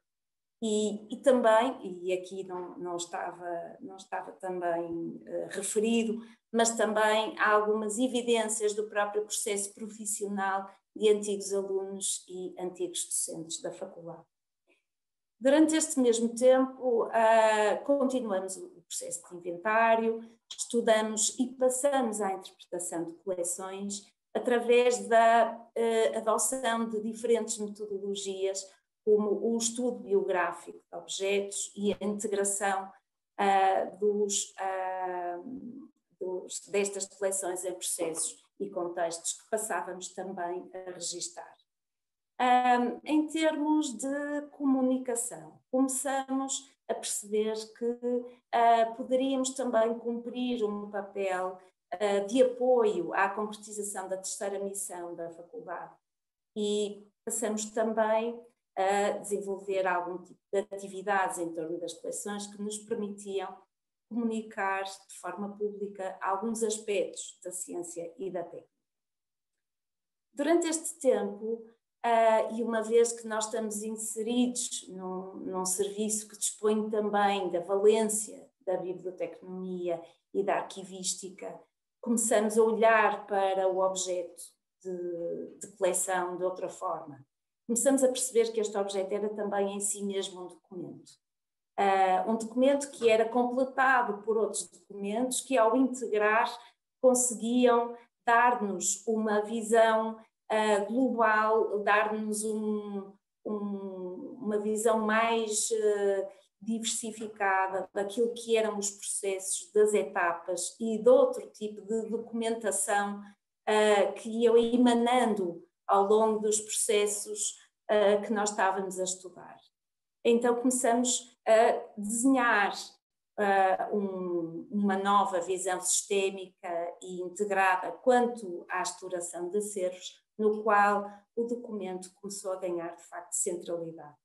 E também, e aqui não estava também referido, mas também há algumas evidências do próprio processo profissional de antigos alunos e antigos docentes da faculdade. Durante este mesmo tempo, continuamos o processo de inventário, estudamos e passamos à interpretação de coleções através da adoção de diferentes metodologias, como o estudo biográfico de objetos e a integração destas coleções em processos e contextos que passávamos também a registar. Em termos de comunicação, começamos a perceber que poderíamos também cumprir um papel de apoio à concretização da terceira missão da faculdade e passamos também a desenvolver algum tipo de atividades em torno das coleções que nos permitiam comunicar de forma pública alguns aspectos da ciência e da técnica. Durante este tempo, e uma vez que nós estamos inseridos num serviço que dispõe também da valência da biblioteconomia e da arquivística, começamos a olhar para o objeto de coleção de outra forma. Começamos a perceber que este objeto era também em si mesmo um documento. Um documento que era completado por outros documentos que, ao integrar, conseguiam dar-nos uma visão global, dar-nos uma visão mais diversificada daquilo que eram os processos, das etapas e de outro tipo de documentação que iam emanando ao longo dos processos que nós estávamos a estudar. Então começamos a desenhar uma nova visão sistémica e integrada quanto à exploração de acervos, no qual o documento começou a ganhar, de facto, centralidade.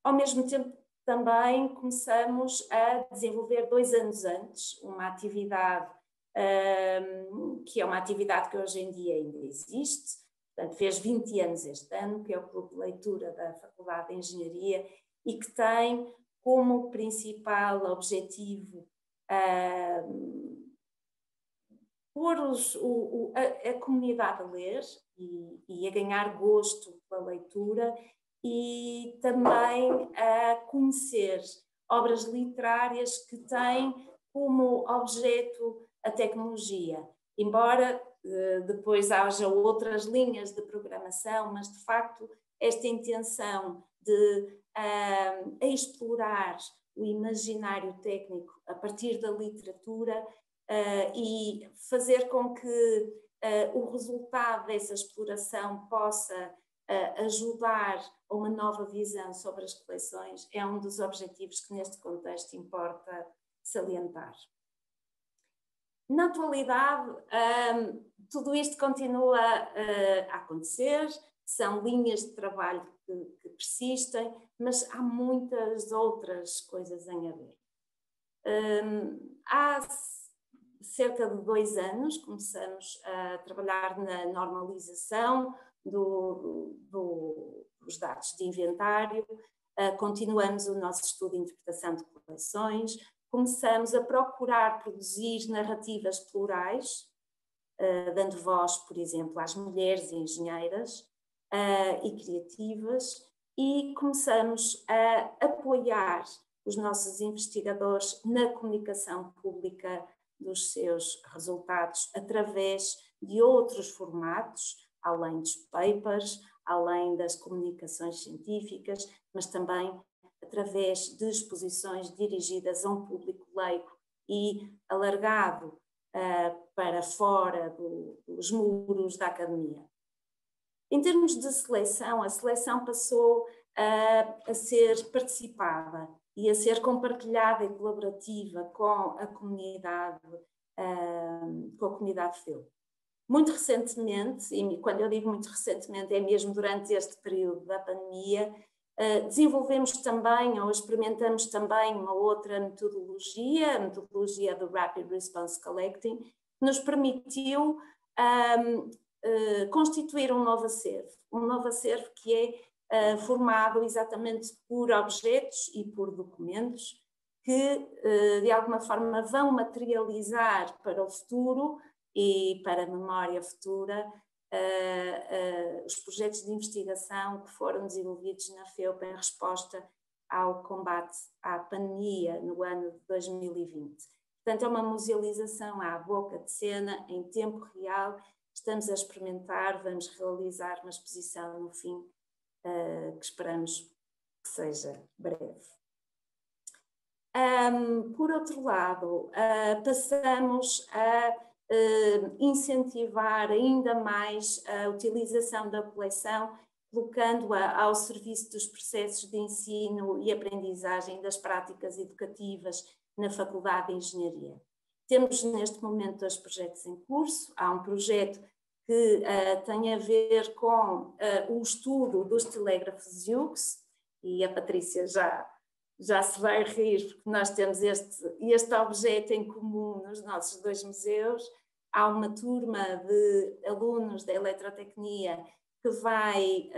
Ao mesmo tempo, também começamos a desenvolver 2 anos antes uma atividade que é uma atividade que hoje em dia ainda existe, portanto fez 20 anos este ano, que é o Clube de Leitura da Faculdade de Engenharia e que tem como principal objetivo pôr a comunidade a ler e a ganhar gosto pela leitura e também a conhecer obras literárias que têm como objeto a tecnologia, embora depois haja outras linhas de programação, mas de facto esta intenção de explorar o imaginário técnico a partir da literatura e fazer com que o resultado dessa exploração possa ajudar a uma nova visão sobre as coleções é um dos objetivos que neste contexto importa salientar. Na atualidade, tudo isto continua a acontecer, são linhas de trabalho que persistem, mas há muitas outras coisas em haver. Há cerca de 2 anos começamos a trabalhar na normalização dos dados de inventário, continuamos o nosso estudo de interpretação de coleções, começamos a procurar produzir narrativas plurais, dando voz, por exemplo, às mulheres engenheiras e criativas, e começamos a apoiar os nossos investigadores na comunicação pública dos seus resultados através de outros formatos, além dos papers, além das comunicações científicas, mas também através de exposições dirigidas a um público leigo e alargado para fora dos muros da academia. Em termos de seleção, a seleção passou a ser participada e a ser compartilhada e colaborativa com a comunidade FEU. Muito recentemente, e quando eu digo muito recentemente é mesmo durante este período da pandemia, desenvolvemos também ou experimentamos também uma outra metodologia, a metodologia do Rapid Response Collecting, que nos permitiu constituir um novo acervo que é formado exatamente por objetos e por documentos que de alguma forma vão materializar para o futuro e para a memória futura os projetos de investigação que foram desenvolvidos na FEUP em resposta ao combate à pandemia no ano de 2020. Portanto, é uma musealização à boca de cena, em tempo real. Estamos a experimentar, vamos realizar uma exposição no fim, que esperamos que seja breve. Por outro lado, passamos a incentivar ainda mais a utilização da coleção, colocando-a ao serviço dos processos de ensino e aprendizagem das práticas educativas na Faculdade de Engenharia. Temos neste momento 2 projetos em curso. Há um projeto que tem a ver com o estudo dos telégrafos Hughes, e a Patrícia já se vai rir, porque nós temos este objeto em comum nos nossos 2 museus. Há uma turma de alunos da eletrotecnia que vai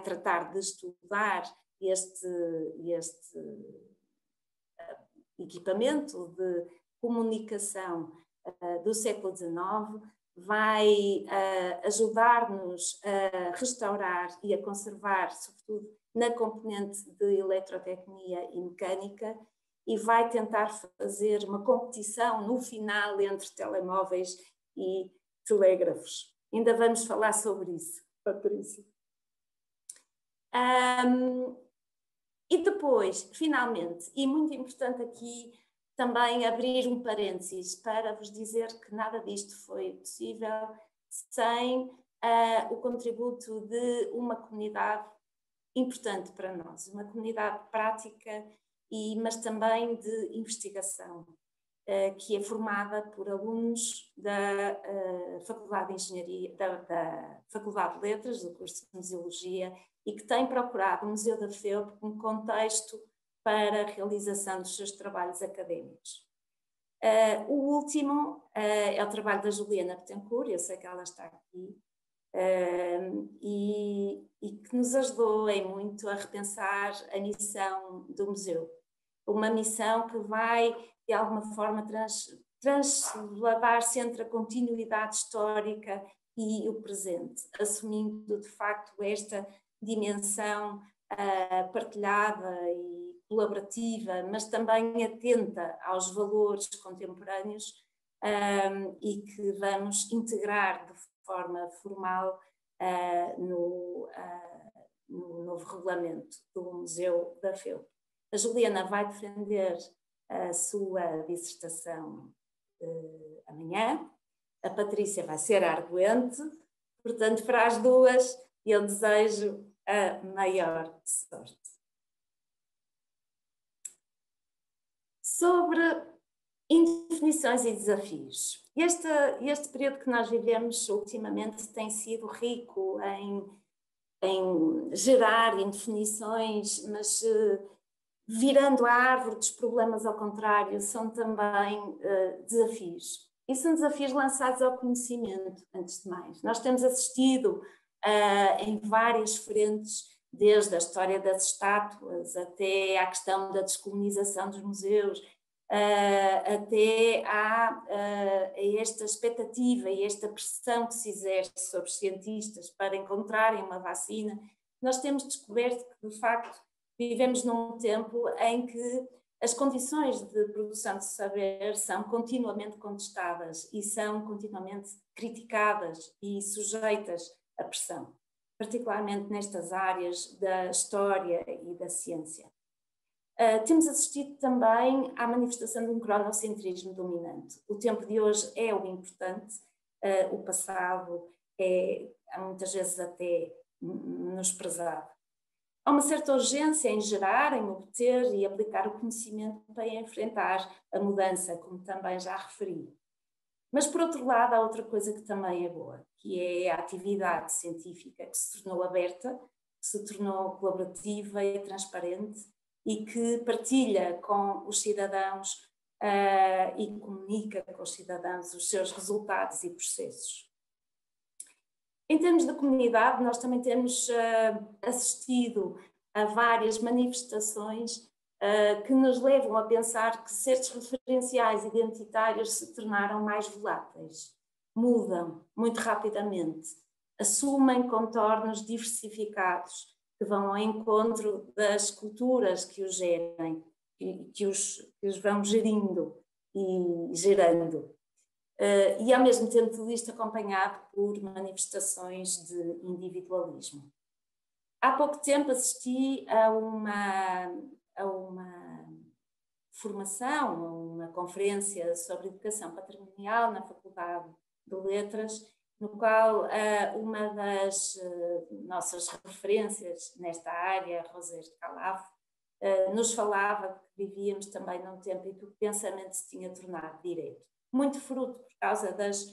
tratar de estudar este equipamento de comunicação do século XIX, vai ajudar-nos a restaurar e a conservar, sobretudo na componente de eletrotecnia e mecânica, e vai tentar fazer uma competição no final entre telemóveis e telégrafos. Ainda vamos falar sobre isso, Patrícia. E depois, finalmente, e muito importante aqui, também abrir um parênteses para vos dizer que nada disto foi possível sem o contributo de uma comunidade importante para nós, uma comunidade prática mas também de investigação, que é formada por alunos da Faculdade de Engenharia, da Faculdade de Letras, do curso de Museologia, e que tem procurado o Museu da FEUP como contexto para a realização dos seus trabalhos académicos. O último é o trabalho da Juliana Betancourt, eu sei que ela está aqui, e que nos ajudou em muito a repensar a missão do museu. Uma missão que vai, de alguma forma, transladar-se entre a continuidade histórica e o presente, assumindo, de facto, esta dimensão partilhada e colaborativa, mas também atenta aos valores contemporâneos e que vamos integrar de forma formal no novo regulamento do Museu da FEUP. A Juliana vai defender a sua dissertação amanhã, a Patrícia vai ser a arguente, portanto, para as duas eu desejo a maior sorte. Sobre indefinições e desafios. Este período que nós vivemos ultimamente tem sido rico em gerar indefinições, mas virando a árvore dos problemas ao contrário, são também desafios. E são desafios lançados ao conhecimento, antes de mais. Nós temos assistido em várias frentes, desde a história das estátuas até à questão da descolonização dos museus, até a esta expectativa e esta pressão que se exerce sobre os cientistas para encontrarem uma vacina. Nós temos descoberto que, de facto, vivemos num tempo em que as condições de produção de saber são continuamente contestadas e são continuamente criticadas e sujeitas à pressão, particularmente nestas áreas da história e da ciência. Temos assistido também à manifestação de um cronocentrismo dominante. O tempo de hoje é o importante, o passado é muitas vezes até menosprezado. Há uma certa urgência em gerar, em obter e aplicar o conhecimento para enfrentar a mudança, como também já referi. Mas, por outro lado, há outra coisa que também é boa, que é a atividade científica que se tornou aberta, que se tornou colaborativa e transparente e que partilha com os cidadãos e comunica com os cidadãos os seus resultados e processos. Em termos de comunidade, nós também temos assistido a várias manifestações que nos levam a pensar que certos referenciais identitários se tornaram mais voláteis, mudam muito rapidamente, assumem contornos diversificados que vão ao encontro das culturas que os gerem, que os vão gerindo e gerando. E ao mesmo tempo tudo isto acompanhado por manifestações de individualismo. Há pouco tempo assisti a uma formação, a uma conferência sobre educação patrimonial na Faculdade de Letras, no qual uma das nossas referências nesta área, Roser Calaf, nos falava que vivíamos também num tempo em que o pensamento se tinha tornado direito. Muito fruto por causa das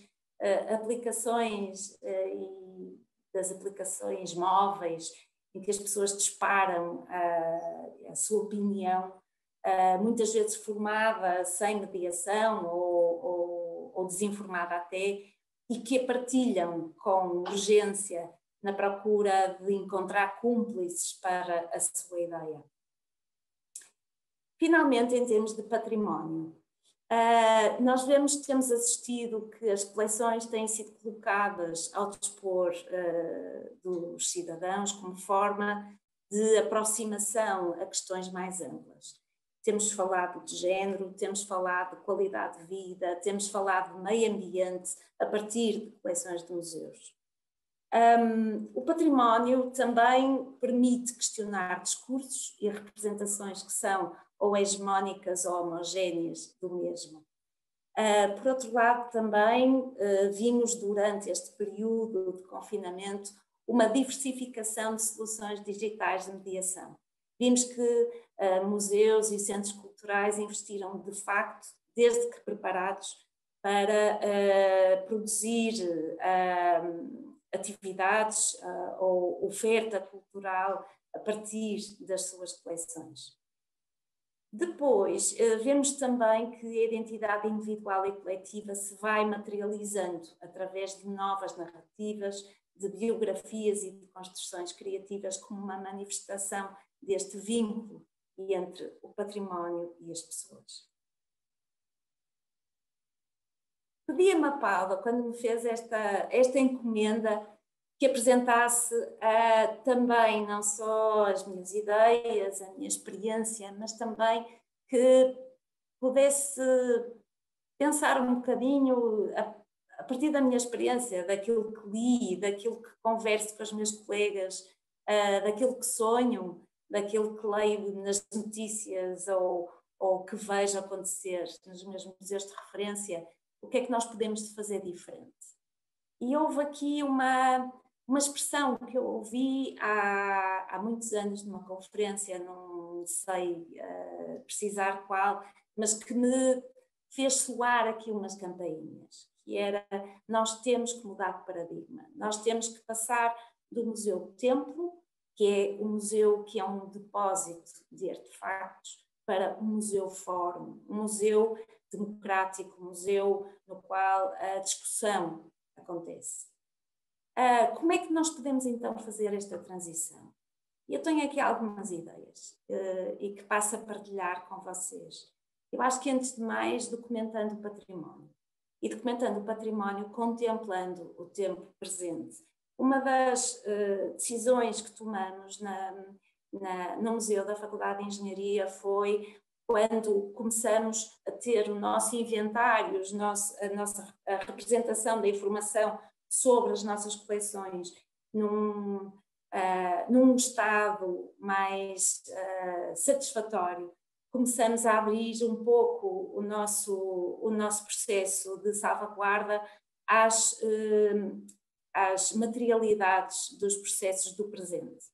aplicações e das aplicações móveis, em que as pessoas disparam a sua opinião, muitas vezes formada sem mediação ou desinformada até, e que a partilham com urgência na procura de encontrar cúmplices para a sua ideia. Finalmente, em termos de património, nós temos assistido que as coleções têm sido colocadas ao dispor dos cidadãos como forma de aproximação a questões mais amplas. Temos falado de género, temos falado de qualidade de vida, temos falado de meio ambiente a partir de coleções de museus. O património também permite questionar discursos e representações que são ou hegemónicas ou homogéneas do mesmo. Por outro lado, também vimos durante este período de confinamento uma diversificação de soluções digitais de mediação. Vimos que museus e centros culturais investiram de facto, desde que preparados, para produzir atividades ou oferta cultural a partir das suas coleções. Depois, vemos também que a identidade individual e coletiva se vai materializando através de novas narrativas, de biografias e de construções criativas como uma manifestação deste vínculo entre o património e as pessoas. Pedi-me a Paula, quando me fez esta encomenda, que apresentasse também não só as minhas ideias, a minha experiência, mas também que pudesse pensar um bocadinho a partir da minha experiência, daquilo que li, daquilo que converso com os meus colegas, daquilo que sonho, daquilo que leio nas notícias ou que vejo acontecer nos meus museus de referência, o que é que nós podemos fazer diferente. E houve aqui uma expressão que eu ouvi há muitos anos numa conferência, não sei precisar qual, mas que me fez soar aqui umas campainhas, que era: nós temos que mudar de paradigma, nós temos que passar do Museu Templo, que é um museu que é um depósito de artefactos, para um museu fórum, um museu democrático, um museu no qual a discussão acontece. Como é que nós podemos então fazer esta transição? Eu tenho aqui algumas ideias e que passo a partilhar com vocês. Eu acho que, antes de mais, documentando o património. E documentando o património contemplando o tempo presente. Uma das decisões que tomamos no Museu da Faculdade de Engenharia foi quando começamos a ter o nosso inventário, a representação da informação sobre as nossas coleções num estado mais satisfatório. Começamos a abrir um pouco o nosso processo de salvaguarda às materialidades dos processos do presente.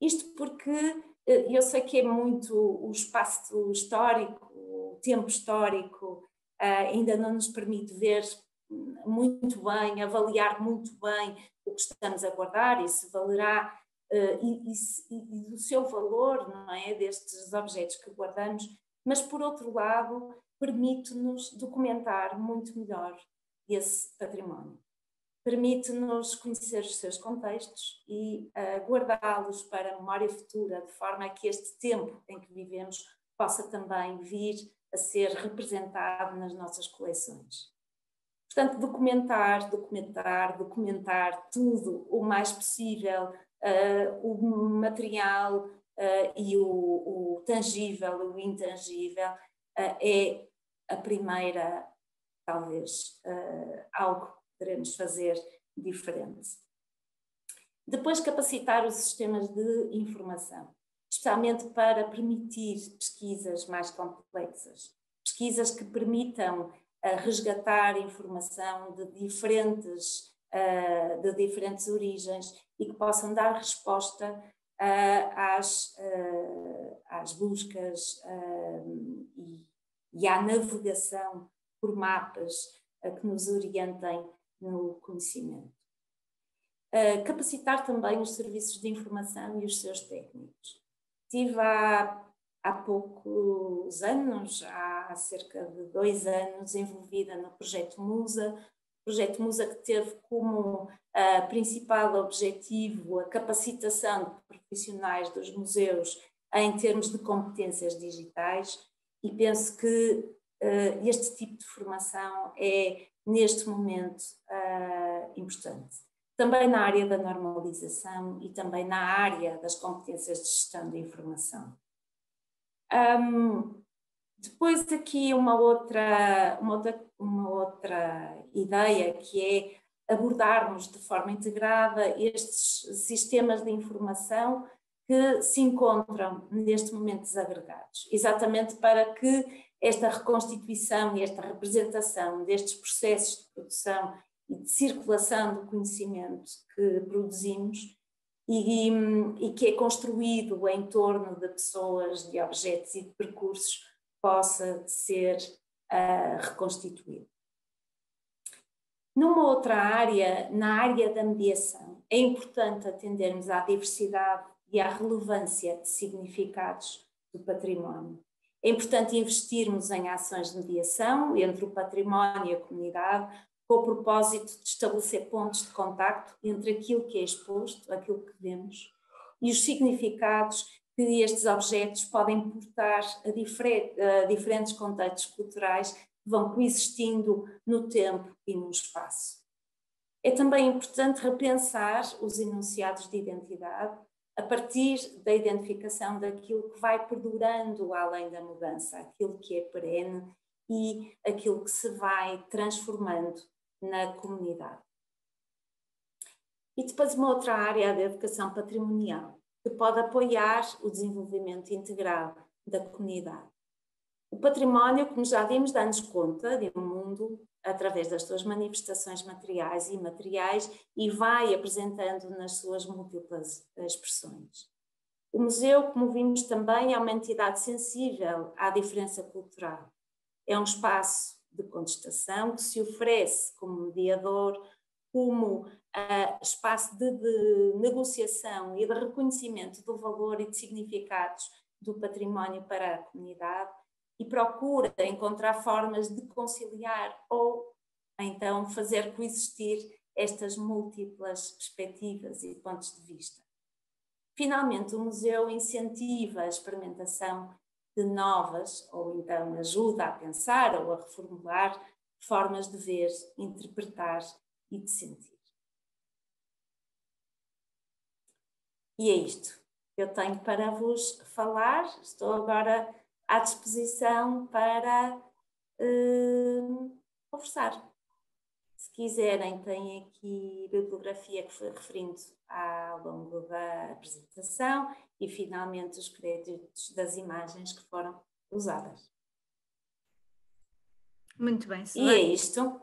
Isto porque eu sei que é muito o espaço histórico, o tempo histórico ainda não nos permite ver muito bem, avaliar muito bem o que estamos a guardar e se valerá e do seu valor, não é, destes objetos que guardamos, mas por outro lado permite-nos documentar muito melhor esse património. Permite-nos conhecer os seus contextos e guardá-los para a memória futura, de forma a que este tempo em que vivemos possa também vir a ser representado nas nossas coleções. Portanto, documentar tudo o mais possível, o material e o tangível, o intangível, é a primeira, talvez, algo que poderemos fazer diferente. Depois, capacitar os sistemas de informação, especialmente para permitir pesquisas mais complexas, pesquisas que permitam resgatar informação de diferentes origens e que possam dar resposta às buscas e à navegação por mapas que nos orientem no conhecimento. Capacitar também os serviços de informação e os seus técnicos. Estive há poucos anos, há cerca de 2 anos, envolvida no projeto Musa, que teve como principal objetivo a capacitação de profissionais dos museus em termos de competências digitais, e penso que este tipo de formação é, neste momento, importante. Também na área da normalização e também na área das competências de gestão da informação. Depois aqui uma outra ideia, que é abordarmos de forma integrada estes sistemas de informação que se encontram neste momento desagregados, exatamente para que esta reconstituição e esta representação destes processos de produção e de circulação do conhecimento que produzimos e que é construído em torno de pessoas, de objetos e de percursos, possa ser reconstituído. Numa outra área, na área da mediação, é importante atendermos à diversidade e à relevância de significados do património. É importante investirmos em ações de mediação entre o património e a comunidade, com o propósito de estabelecer pontos de contacto entre aquilo que é exposto, aquilo que vemos, e os significados que estes objetos podem portar a diferentes contextos culturais que vão coexistindo no tempo e no espaço. É também importante repensar os enunciados de identidade a partir da identificação daquilo que vai perdurando além da mudança, aquilo que é perene e aquilo que se vai transformando na comunidade. E depois uma outra área, a da educação patrimonial, que pode apoiar o desenvolvimento integral da comunidade. O património, como já vimos, dá-nos conta de um mundo através das suas manifestações materiais e imateriais e vai apresentando nas suas múltiplas expressões. O museu, como vimos também, é uma entidade sensível à diferença cultural. É um espaço de contestação que se oferece como mediador, como espaço de negociação e de reconhecimento do valor e de significados do património para a comunidade, e procura encontrar formas de conciliar ou então fazer coexistir estas múltiplas perspectivas e pontos de vista. Finalmente, o museu incentiva a experimentação de novas, ou então ajuda a pensar ou a reformular formas de ver, interpretar e de sentir. E é isto que eu tenho para vos falar. Estou agora à disposição para conversar. Se quiserem, tem aqui bibliografia que foi referindo ao longo da apresentação e, finalmente, os créditos das imagens que foram usadas. Muito bem, Susana. E é isto.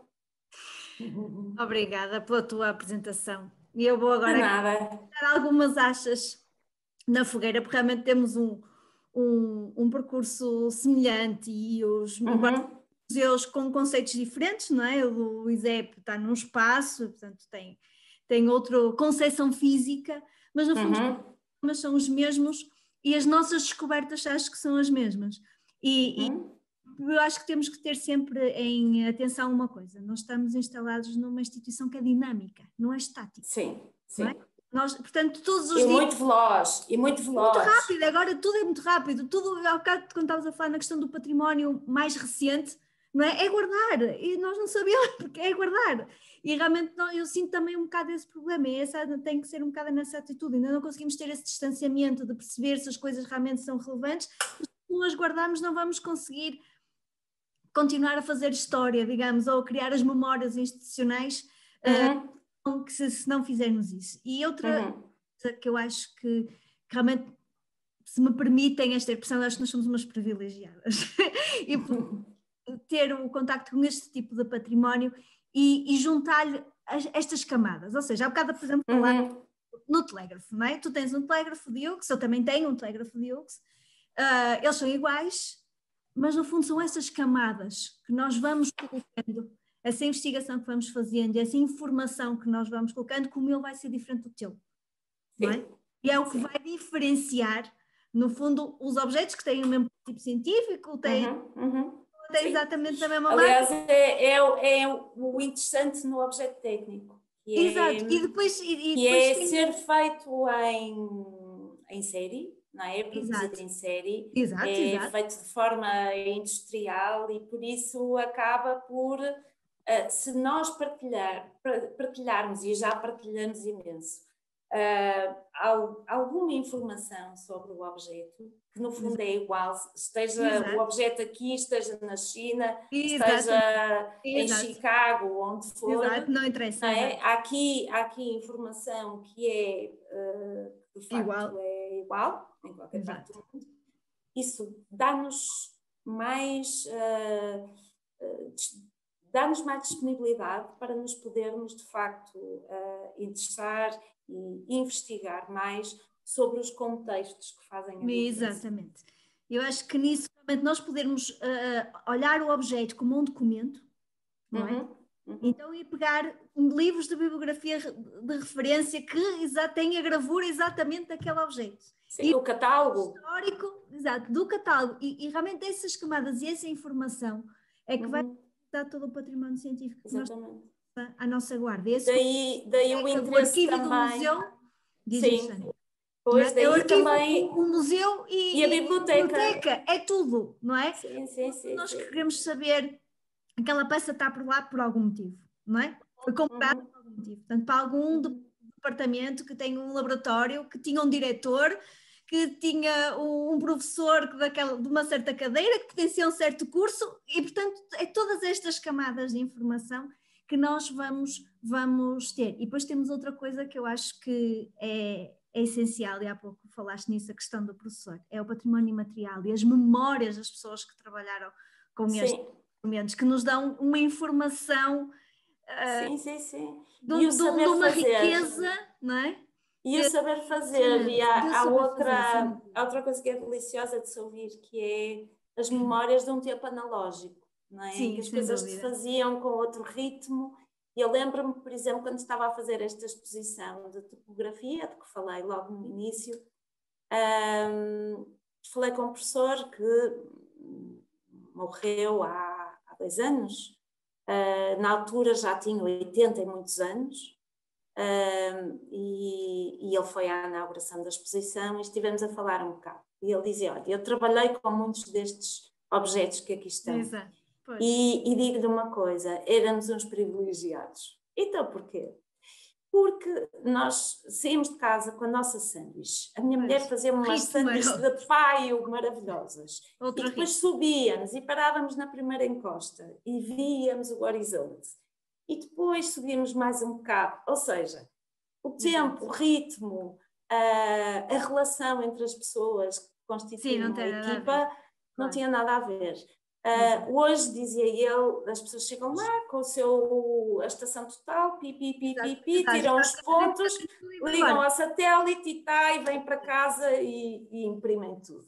Obrigada pela tua apresentação. E eu vou agora dar algumas achas na fogueira, porque realmente temos um percurso semelhante e os museus com conceitos diferentes, não é? O ISEP está num espaço, portanto tem outra concepção física, mas no fundo mas são os mesmos e as nossas descobertas acho que são as mesmas. E eu acho que temos que ter sempre em atenção uma coisa: nós estamos instalados numa instituição que é dinâmica, não é estática. Sim, sim. Não é? Nós, portanto, todos os dias... muito veloz, e muito veloz. Muito rápido, agora tudo é muito rápido. Tudo, ao bocado, quando estavas a falar na questão do património mais recente, não é? É guardar, e nós não sabemos porque é guardar. E realmente eu sinto também um bocado esse problema, e tem que ser um bocado nessa atitude. Ainda não conseguimos ter esse distanciamento de perceber se as coisas realmente são relevantes. Se não as guardarmos, não vamos conseguir continuar a fazer história, digamos, ou criar as memórias institucionais se não fizermos isso. E outra coisa que eu acho que realmente, se me permitem esta expressão, acho que nós somos umas privilegiadas e ter o contacto com este tipo de património e juntar-lhe estas camadas, ou seja, há bocado, por exemplo, falar no telégrafo, não é? Tu tens um telégrafo de Hughes, eu também tenho um telégrafo de Hughes, eles são iguais, mas no fundo são essas camadas que nós vamos colocando, essa investigação que vamos fazendo, essa informação que nós vamos colocando, como ele vai ser diferente do teu, não é? E é o que vai diferenciar, no fundo, os objetos que têm o mesmo tipo científico, têm exatamente a mesma marca. Aliás, é o interessante no objeto técnico. Exato, e depois ser feito em série, não é? Produzido em série, feito de forma industrial e por isso acaba por, se nós partilharmos, e já partilhamos imenso, alguma informação sobre o objeto, que no fundo é igual, esteja o objeto aqui, esteja na China, esteja em Chicago, onde for. Exato, não interessa. Não é? Há aqui informação que é, de facto, é igual em qualquer parte do mundo. Isso dá-nos mais dá-nos mais disponibilidade para nos podermos, de facto, interessar e investigar mais sobre os contextos que fazem a diferença. Exatamente. Eu acho que nisso realmente nós podermos olhar o objeto como um documento, não é? Então, ir pegar livros de bibliografia de referência que têm a gravura exatamente daquele objeto. Sim, o catálogo. Histórico, exato, do catálogo. E realmente essas camadas e essa informação é que vai dar todo o património científico que nós temos à nossa guarda. Daí o interesse também. Do museu, sim. Pois, daí o arquivo, também... o museu e a biblioteca. É tudo, não é? Sim. Nós queremos saber... Aquela peça está por lá por algum motivo, não é? Foi comprada por algum motivo. Portanto, para algum departamento que tem um laboratório, que tinha um diretor, que tinha um professor de uma certa cadeira, que pertencia a um certo curso, e, portanto, é todas estas camadas de informação que nós vamos ter. E depois temos outra coisa que eu acho que é essencial, e há pouco falaste nisso, a questão do professor, é o património imaterial e as memórias das pessoas que trabalharam com estes documentos, que nos dão uma informação sim. De uma riqueza, não é? E o saber fazer, e há outra coisa que é deliciosa de se ouvir, que é as memórias de um tempo analógico, não é? Sim, que as coisas se faziam com outro ritmo. E eu lembro-me, por exemplo, quando estava a fazer esta exposição de topografia, de que falei logo no início, falei com um professor que morreu há 2 anos, na altura já tinha 80 e muitos anos, e ele foi à inauguração da exposição e estivemos a falar um bocado. E ele dizia, olha, eu trabalhei com muitos destes objetos que aqui estão. Exato. E digo-lhe uma coisa, éramos uns privilegiados. Então porquê? Porque nós saímos de casa com a nossa sanduíche. A minha mulher fazia-me umas sanduíches de paio maravilhosas. E depois subíamos e parávamos na primeira encosta e víamos o horizonte. E depois subíamos mais um bocado. Ou seja, o tempo, o ritmo, a relação entre as pessoas que constituíam a equipa não tinha nada a ver. Hoje, dizia ele, as pessoas chegam lá com a estação total, tiram os pontos, ligam ao satélite e vêm para casa e imprimem tudo.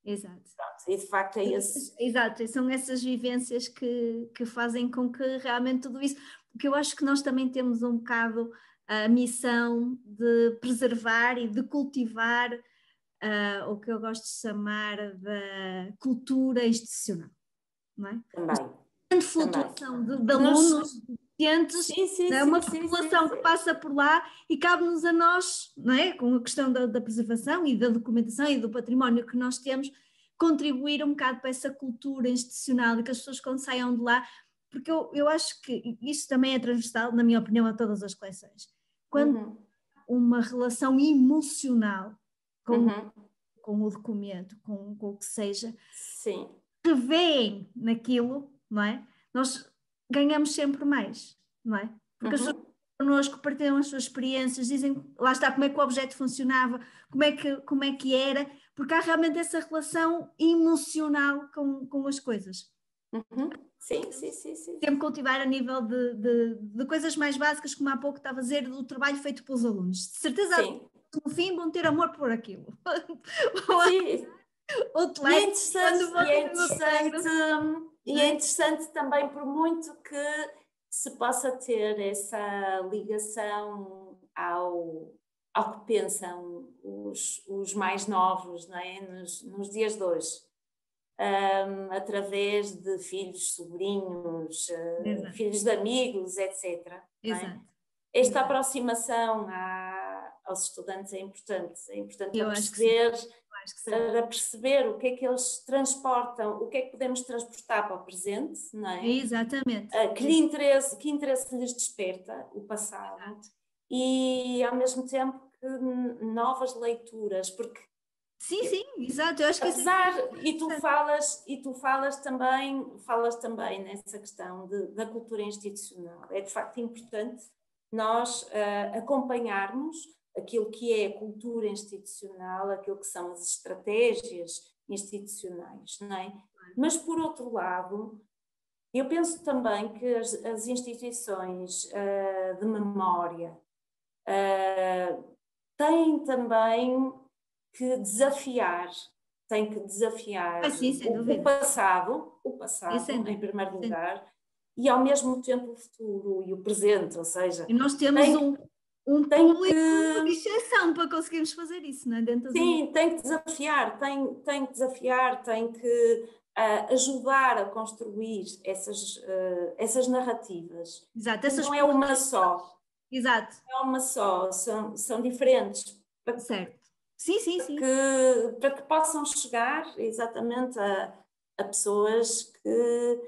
Exato. E de facto é esse. Exato, são essas vivências que fazem com que realmente tudo isso, porque eu acho que nós também temos um bocado a missão de preservar e de cultivar o que eu gosto de chamar da cultura institucional. Não é? Também. Grande flutuação de alunos, de docentes, é uma população que passa por lá e cabe-nos a nós, não é? Com a questão da preservação e da documentação e do património que nós temos, contribuir um bocado para essa cultura institucional e que as pessoas quando saiam de lá, porque eu acho que isso também é transversal, na minha opinião, a todas as coleções. Quando uma relação emocional com o documento, com o que seja, que veem naquilo, não é? Nós ganhamos sempre mais, não é? Porque as pessoas connosco partilham as suas experiências, dizem, lá está, como é que o objeto funcionava, como é que era, porque há realmente essa relação emocional com as coisas. Sim. Temos que cultivar a nível de coisas mais básicas, como há pouco estava a dizer, do trabalho feito pelos alunos. De certeza, no fim, vão ter amor por aquilo. Sim. E é interessante também, por muito que se possa ter essa ligação ao que pensam os mais novos, não é? nos dias de hoje, através de filhos, sobrinhos, filhos de amigos, etc. Exato. Esta aproximação aos estudantes é importante para perceber o que é que eles transportam, o que é que podemos transportar para o presente, não é? Exatamente. Que interesse lhes desperta o passado e ao mesmo tempo que novas leituras, porque sim, exato. Eu acho que tu falas também nessa questão da cultura institucional. É de facto importante nós acompanharmos aquilo que é a cultura institucional, aquilo que são as estratégias institucionais, não é? Mas, por outro lado, Eu penso também que as instituições de memória têm também que desafiar, sim, o passado, em primeiro lugar, e ao mesmo tempo o futuro e o presente, ou seja... E nós temos um público de exceção para conseguirmos fazer isso, não é? Sim, tem que desafiar, tem que ajudar a construir essas narrativas. Exato, não é uma só. Exato. Não é uma só, são diferentes. Certo. Sim. Para que possam chegar exatamente a pessoas que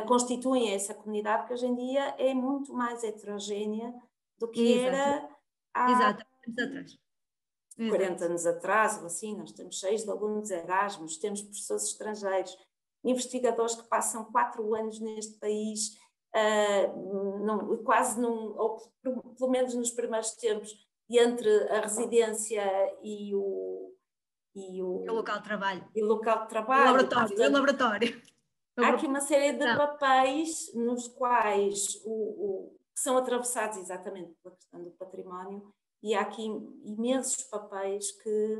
constituem essa comunidade que hoje em dia é muito mais heterogénea do que era há 40 anos atrás, ou assim. Nós temos cheios de alunos Erasmus, temos professores estrangeiros, investigadores que passam 4 anos neste país, ou pelo menos nos primeiros tempos, e entre a residência e o local de trabalho. E o local de trabalho. O laboratório. Há aqui uma série de papéis nos quais que são atravessados exatamente pela questão do património, e há aqui imensos papéis que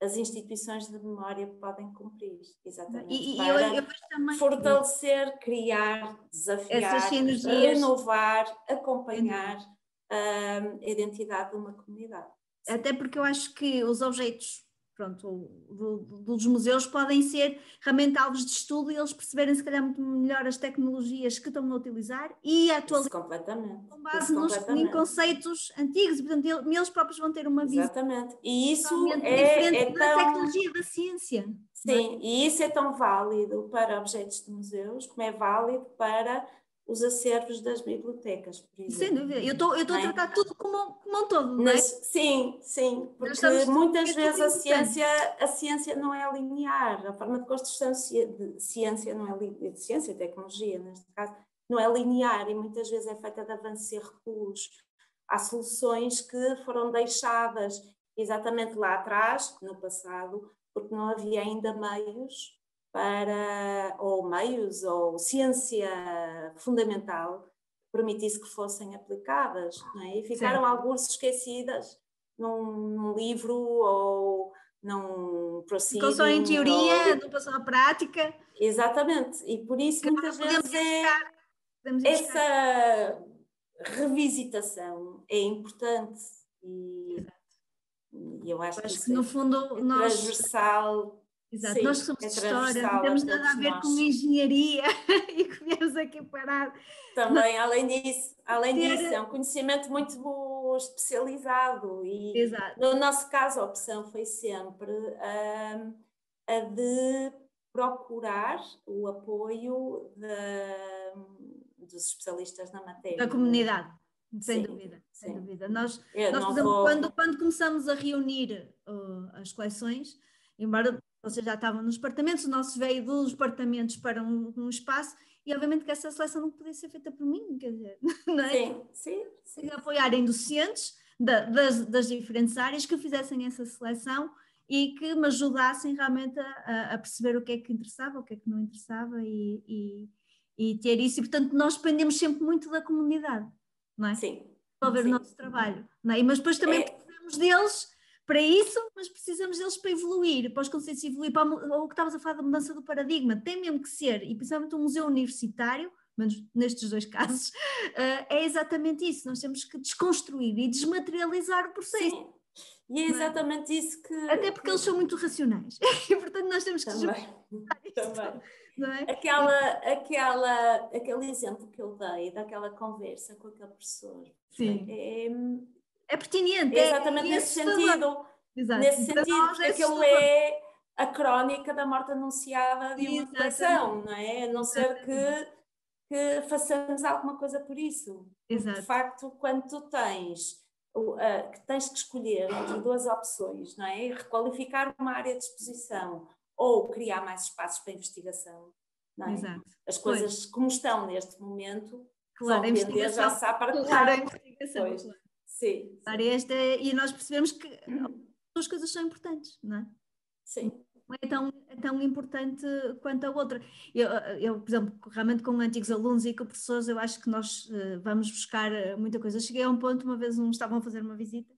as instituições de memória podem cumprir, exatamente, para fortalecer, criar, desafiar, renovar, acompanhar a identidade de uma comunidade. Até porque eu acho que os objetos, dos museus podem ser realmente alvos de estudo e eles perceberem se calhar muito melhor as tecnologias que estão a utilizar e atualizar com base em conceitos antigos, e portanto eles próprios vão ter uma visão. Exatamente. E isso diferente da tecnologia da ciência. Sim, e isso é tão válido para objetos de museus como é válido para os acervos das bibliotecas, por exemplo. Sem dúvida, eu estou a tratar tudo como um todo, não é? Sim, porque muitas vezes a ciência não é linear, a forma de construção de ciência não é linear, de ciência e tecnologia, neste caso, não é linear, e muitas vezes é feita de avanços e recuos. Há soluções que foram deixadas exatamente lá atrás, no passado, porque não havia ainda meios ou ciência fundamental que permitisse que fossem aplicadas, não é? E ficaram alguns esquecidas num livro ou num proceeding. Ficou só em teoria, não passou à prática. Exatamente, e por isso muitas vezes essa revisitação é importante e eu acho que no fundo transversal. Exato, sim, nós que somos de história, não temos nada a ver com engenharia e que viemos aqui parar. Também, além disso, é um conhecimento muito especializado e Exato. No nosso caso a opção foi sempre a de procurar o apoio dos especialistas na matéria. Da comunidade, sem dúvida. Nós, quando começamos a reunir as coleções, embora vocês já estavam nos departamentos, o nosso veio dos departamentos para um espaço, e obviamente que essa seleção não podia ser feita por mim, quer dizer, não é? Sim. Apoiarem docentes das diferentes áreas que fizessem essa seleção e que me ajudassem realmente a perceber o que é que interessava, o que é que não interessava e ter isso, e portanto nós dependemos sempre muito da comunidade, não é? Sim. Para ver o nosso trabalho, não é? Mas depois também precisamos deles para isso, mas precisamos deles para evoluir, para os conceitos evoluir, para o que estavas a falar da mudança do paradigma, tem mesmo que ser, e principalmente um museu universitário, menos nestes 2 casos, é exatamente isso, nós temos que desconstruir e desmaterializar o processo. Sim, e é exatamente isso que... Até porque eles são muito racionais, e portanto nós temos que Também. Não é? Aquele exemplo que eu dei, daquela conversa com aquele professor, é pertinente. É exatamente nesse sentido. Exato. Nesse sentido, aquilo é a crónica da morte anunciada de uma coleção, não é? A não ser que façamos alguma coisa por isso. Exato. De facto, quando tu tens que escolher entre 2 opções, não é? Requalificar uma área de exposição ou criar mais espaços para investigação, não é? Exato. As coisas como estão neste momento, claro, vão tender já a para a investigação. Claro. Sim. E nós percebemos que as coisas são importantes, não é? Sim. é tão importante quanto a outra. Eu, por exemplo, realmente com antigos alunos e com professores, eu acho que nós vamos buscar muita coisa. Cheguei a um ponto, uma vez estavam a fazer uma visita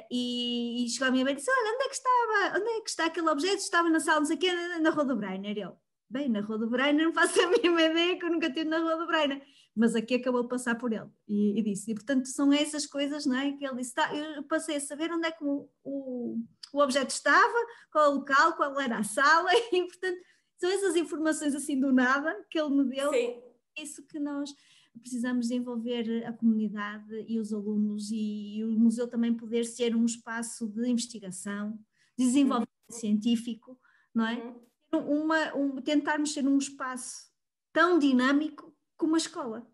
e chegou a minha mãe e disse: olha, onde é que está aquele objeto? Estava na sala, não sei o quê, na Rua do Breiner. Eu, bem, na Rua do Breiner não faço a mínima ideia, que eu nunca estive na Rua do Breiner. Mas aqui acabou de passar por ele e disse. E portanto são essas coisas, não é? Que ele disse, eu passei a saber onde é que o objeto estava, qual o local, qual era a sala, e portanto são essas informações assim do nada que ele me deu. Sim. Isso que nós precisamos desenvolver a comunidade e os alunos, e o museu também poder ser um espaço de investigação, de desenvolvimento científico, não é? Tentarmos ser um espaço tão dinâmico como a escola,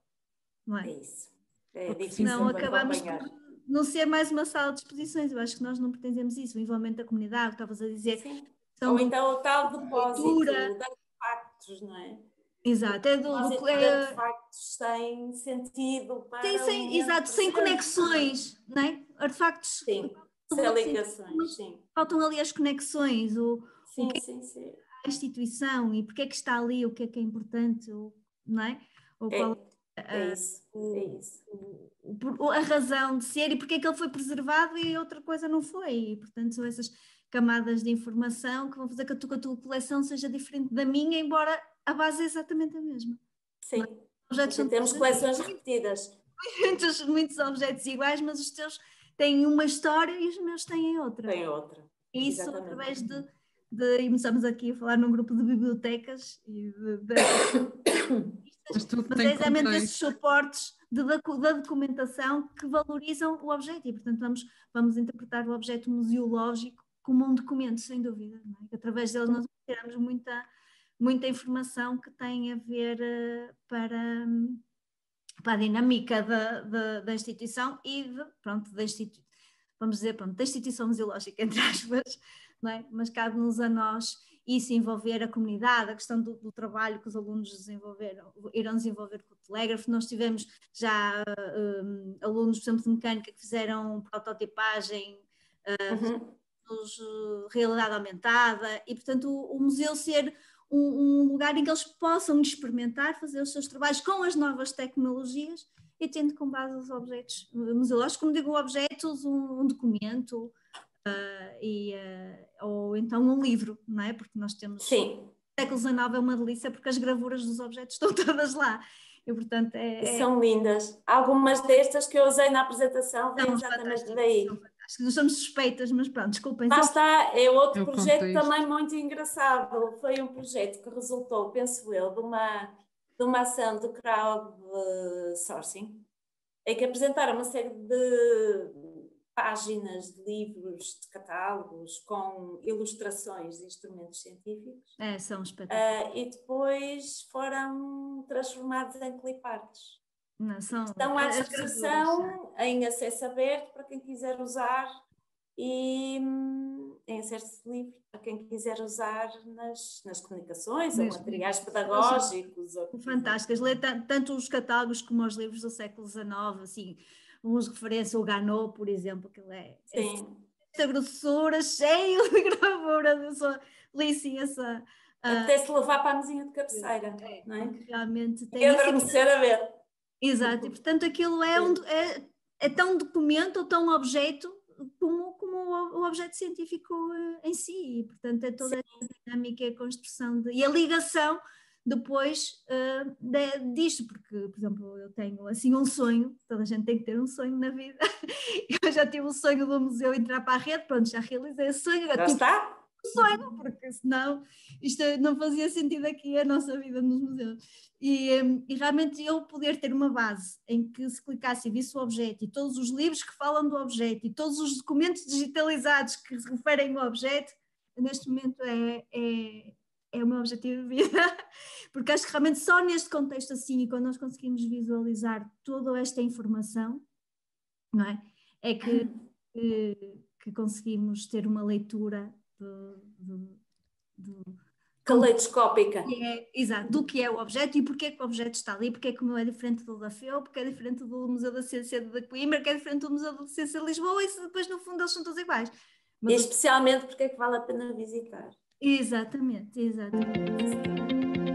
não é? É isso. É difícil senão de acabamos acompanhar. por não ser mais uma sala de exposições. Eu acho que nós não pretendemos isso, o envolvimento da comunidade, estavas a dizer. Sim. Ou então o tal depósito de leitura. artefactos, não é? Exato, é Depósito de artefactos sem sentido para exato, sem conexões, não é? Artefactos. Sim, sem ligações, sim. Faltam ali as conexões, Sim. a instituição e porque é que está ali, o que é importante, não é? É isso. A razão de ser e porque é que ele foi preservado e outra coisa não foi. E, portanto, são essas camadas de informação que vão fazer que a tua coleção seja diferente da minha, embora a base é exatamente a mesma. Sim, temos coleções repetidas. Muitos objetos iguais, mas os teus têm uma história e os meus têm outra. Tem outra. E isso através e começamos aqui a falar num grupo de bibliotecas e mas é exatamente esses suportes da documentação que valorizam o objeto e, portanto, vamos interpretar o objeto museológico como um documento, sem dúvida, não é? Que através dele nós tiramos muita informação que tem a ver para a dinâmica da instituição e vamos dizer, da instituição museológica, entre aspas, não é? Mas cabe-nos a nós isso envolver a comunidade, a questão do trabalho que os alunos irão desenvolver com o telégrafo. Nós tivemos já alunos, por exemplo, de mecânica que fizeram prototipagem, realidade aumentada e, portanto, o museu ser um lugar em que eles possam experimentar, fazer os seus trabalhos com as novas tecnologias e tendo como base os objetos museológicos, como digo, objetos, um documento ou então um livro, não é? Porque nós temos... Sim. O século XIX é uma delícia porque as gravuras dos objetos estão todas lá. E, portanto, são lindas. Algumas destas que eu usei na apresentação vêm exatamente daí. Nós somos suspeitas, mas pronto, desculpem. Lá está, é outro projeto também muito engraçado. Foi um projeto que resultou, penso eu, de uma ação de crowdsourcing, em que apresentaram uma série de páginas de livros, de catálogos, com ilustrações de instrumentos científicos. São espetaculares. E depois foram transformados em cliparts. Estão à disposição em acesso aberto para quem quiser usar e em acesso livre para quem quiser usar nas comunicações ou materiais pedagógicos. Fantásticas, ler tanto os catálogos como os livros do século XIX, assim, uns referência ao Ganot, por exemplo, que ele esta grossura, cheio de gravuras, eu li sim essa... Até se levar para a mesinha de cabeceira, não é? Realmente tem... E adormecer a ver. Exato, e portanto aquilo é tão documento ou tão objeto como o objeto científico em si, e portanto é toda a dinâmica e a construção e a ligação depois disto, porque, por exemplo, eu tenho assim um sonho, toda a gente tem que ter um sonho na vida, eu já tive o sonho do museu entrar para a rede, pronto, já realizei esse sonho. Já está? Sonho, porque senão isto não fazia sentido aqui a nossa vida nos museus. E realmente eu poder ter uma base em que se clicasse e visse o objeto e todos os livros que falam do objeto e todos os documentos digitalizados que se referem ao objeto, neste momento é o meu objetivo de vida, porque acho que realmente só neste contexto assim, e quando nós conseguimos visualizar toda esta informação, não é? É que conseguimos ter uma leitura caleidoscópica. Exato, do que é o objeto e porque é que o objeto está ali, porque é que o meu é diferente do da FEU, porque é diferente do Museu da Ciência de Coimbra, que é diferente do Museu da Ciência de Lisboa, e depois no fundo eles são todos iguais. Mas especialmente porque é que vale a pena visitar. exatamente, exatamente.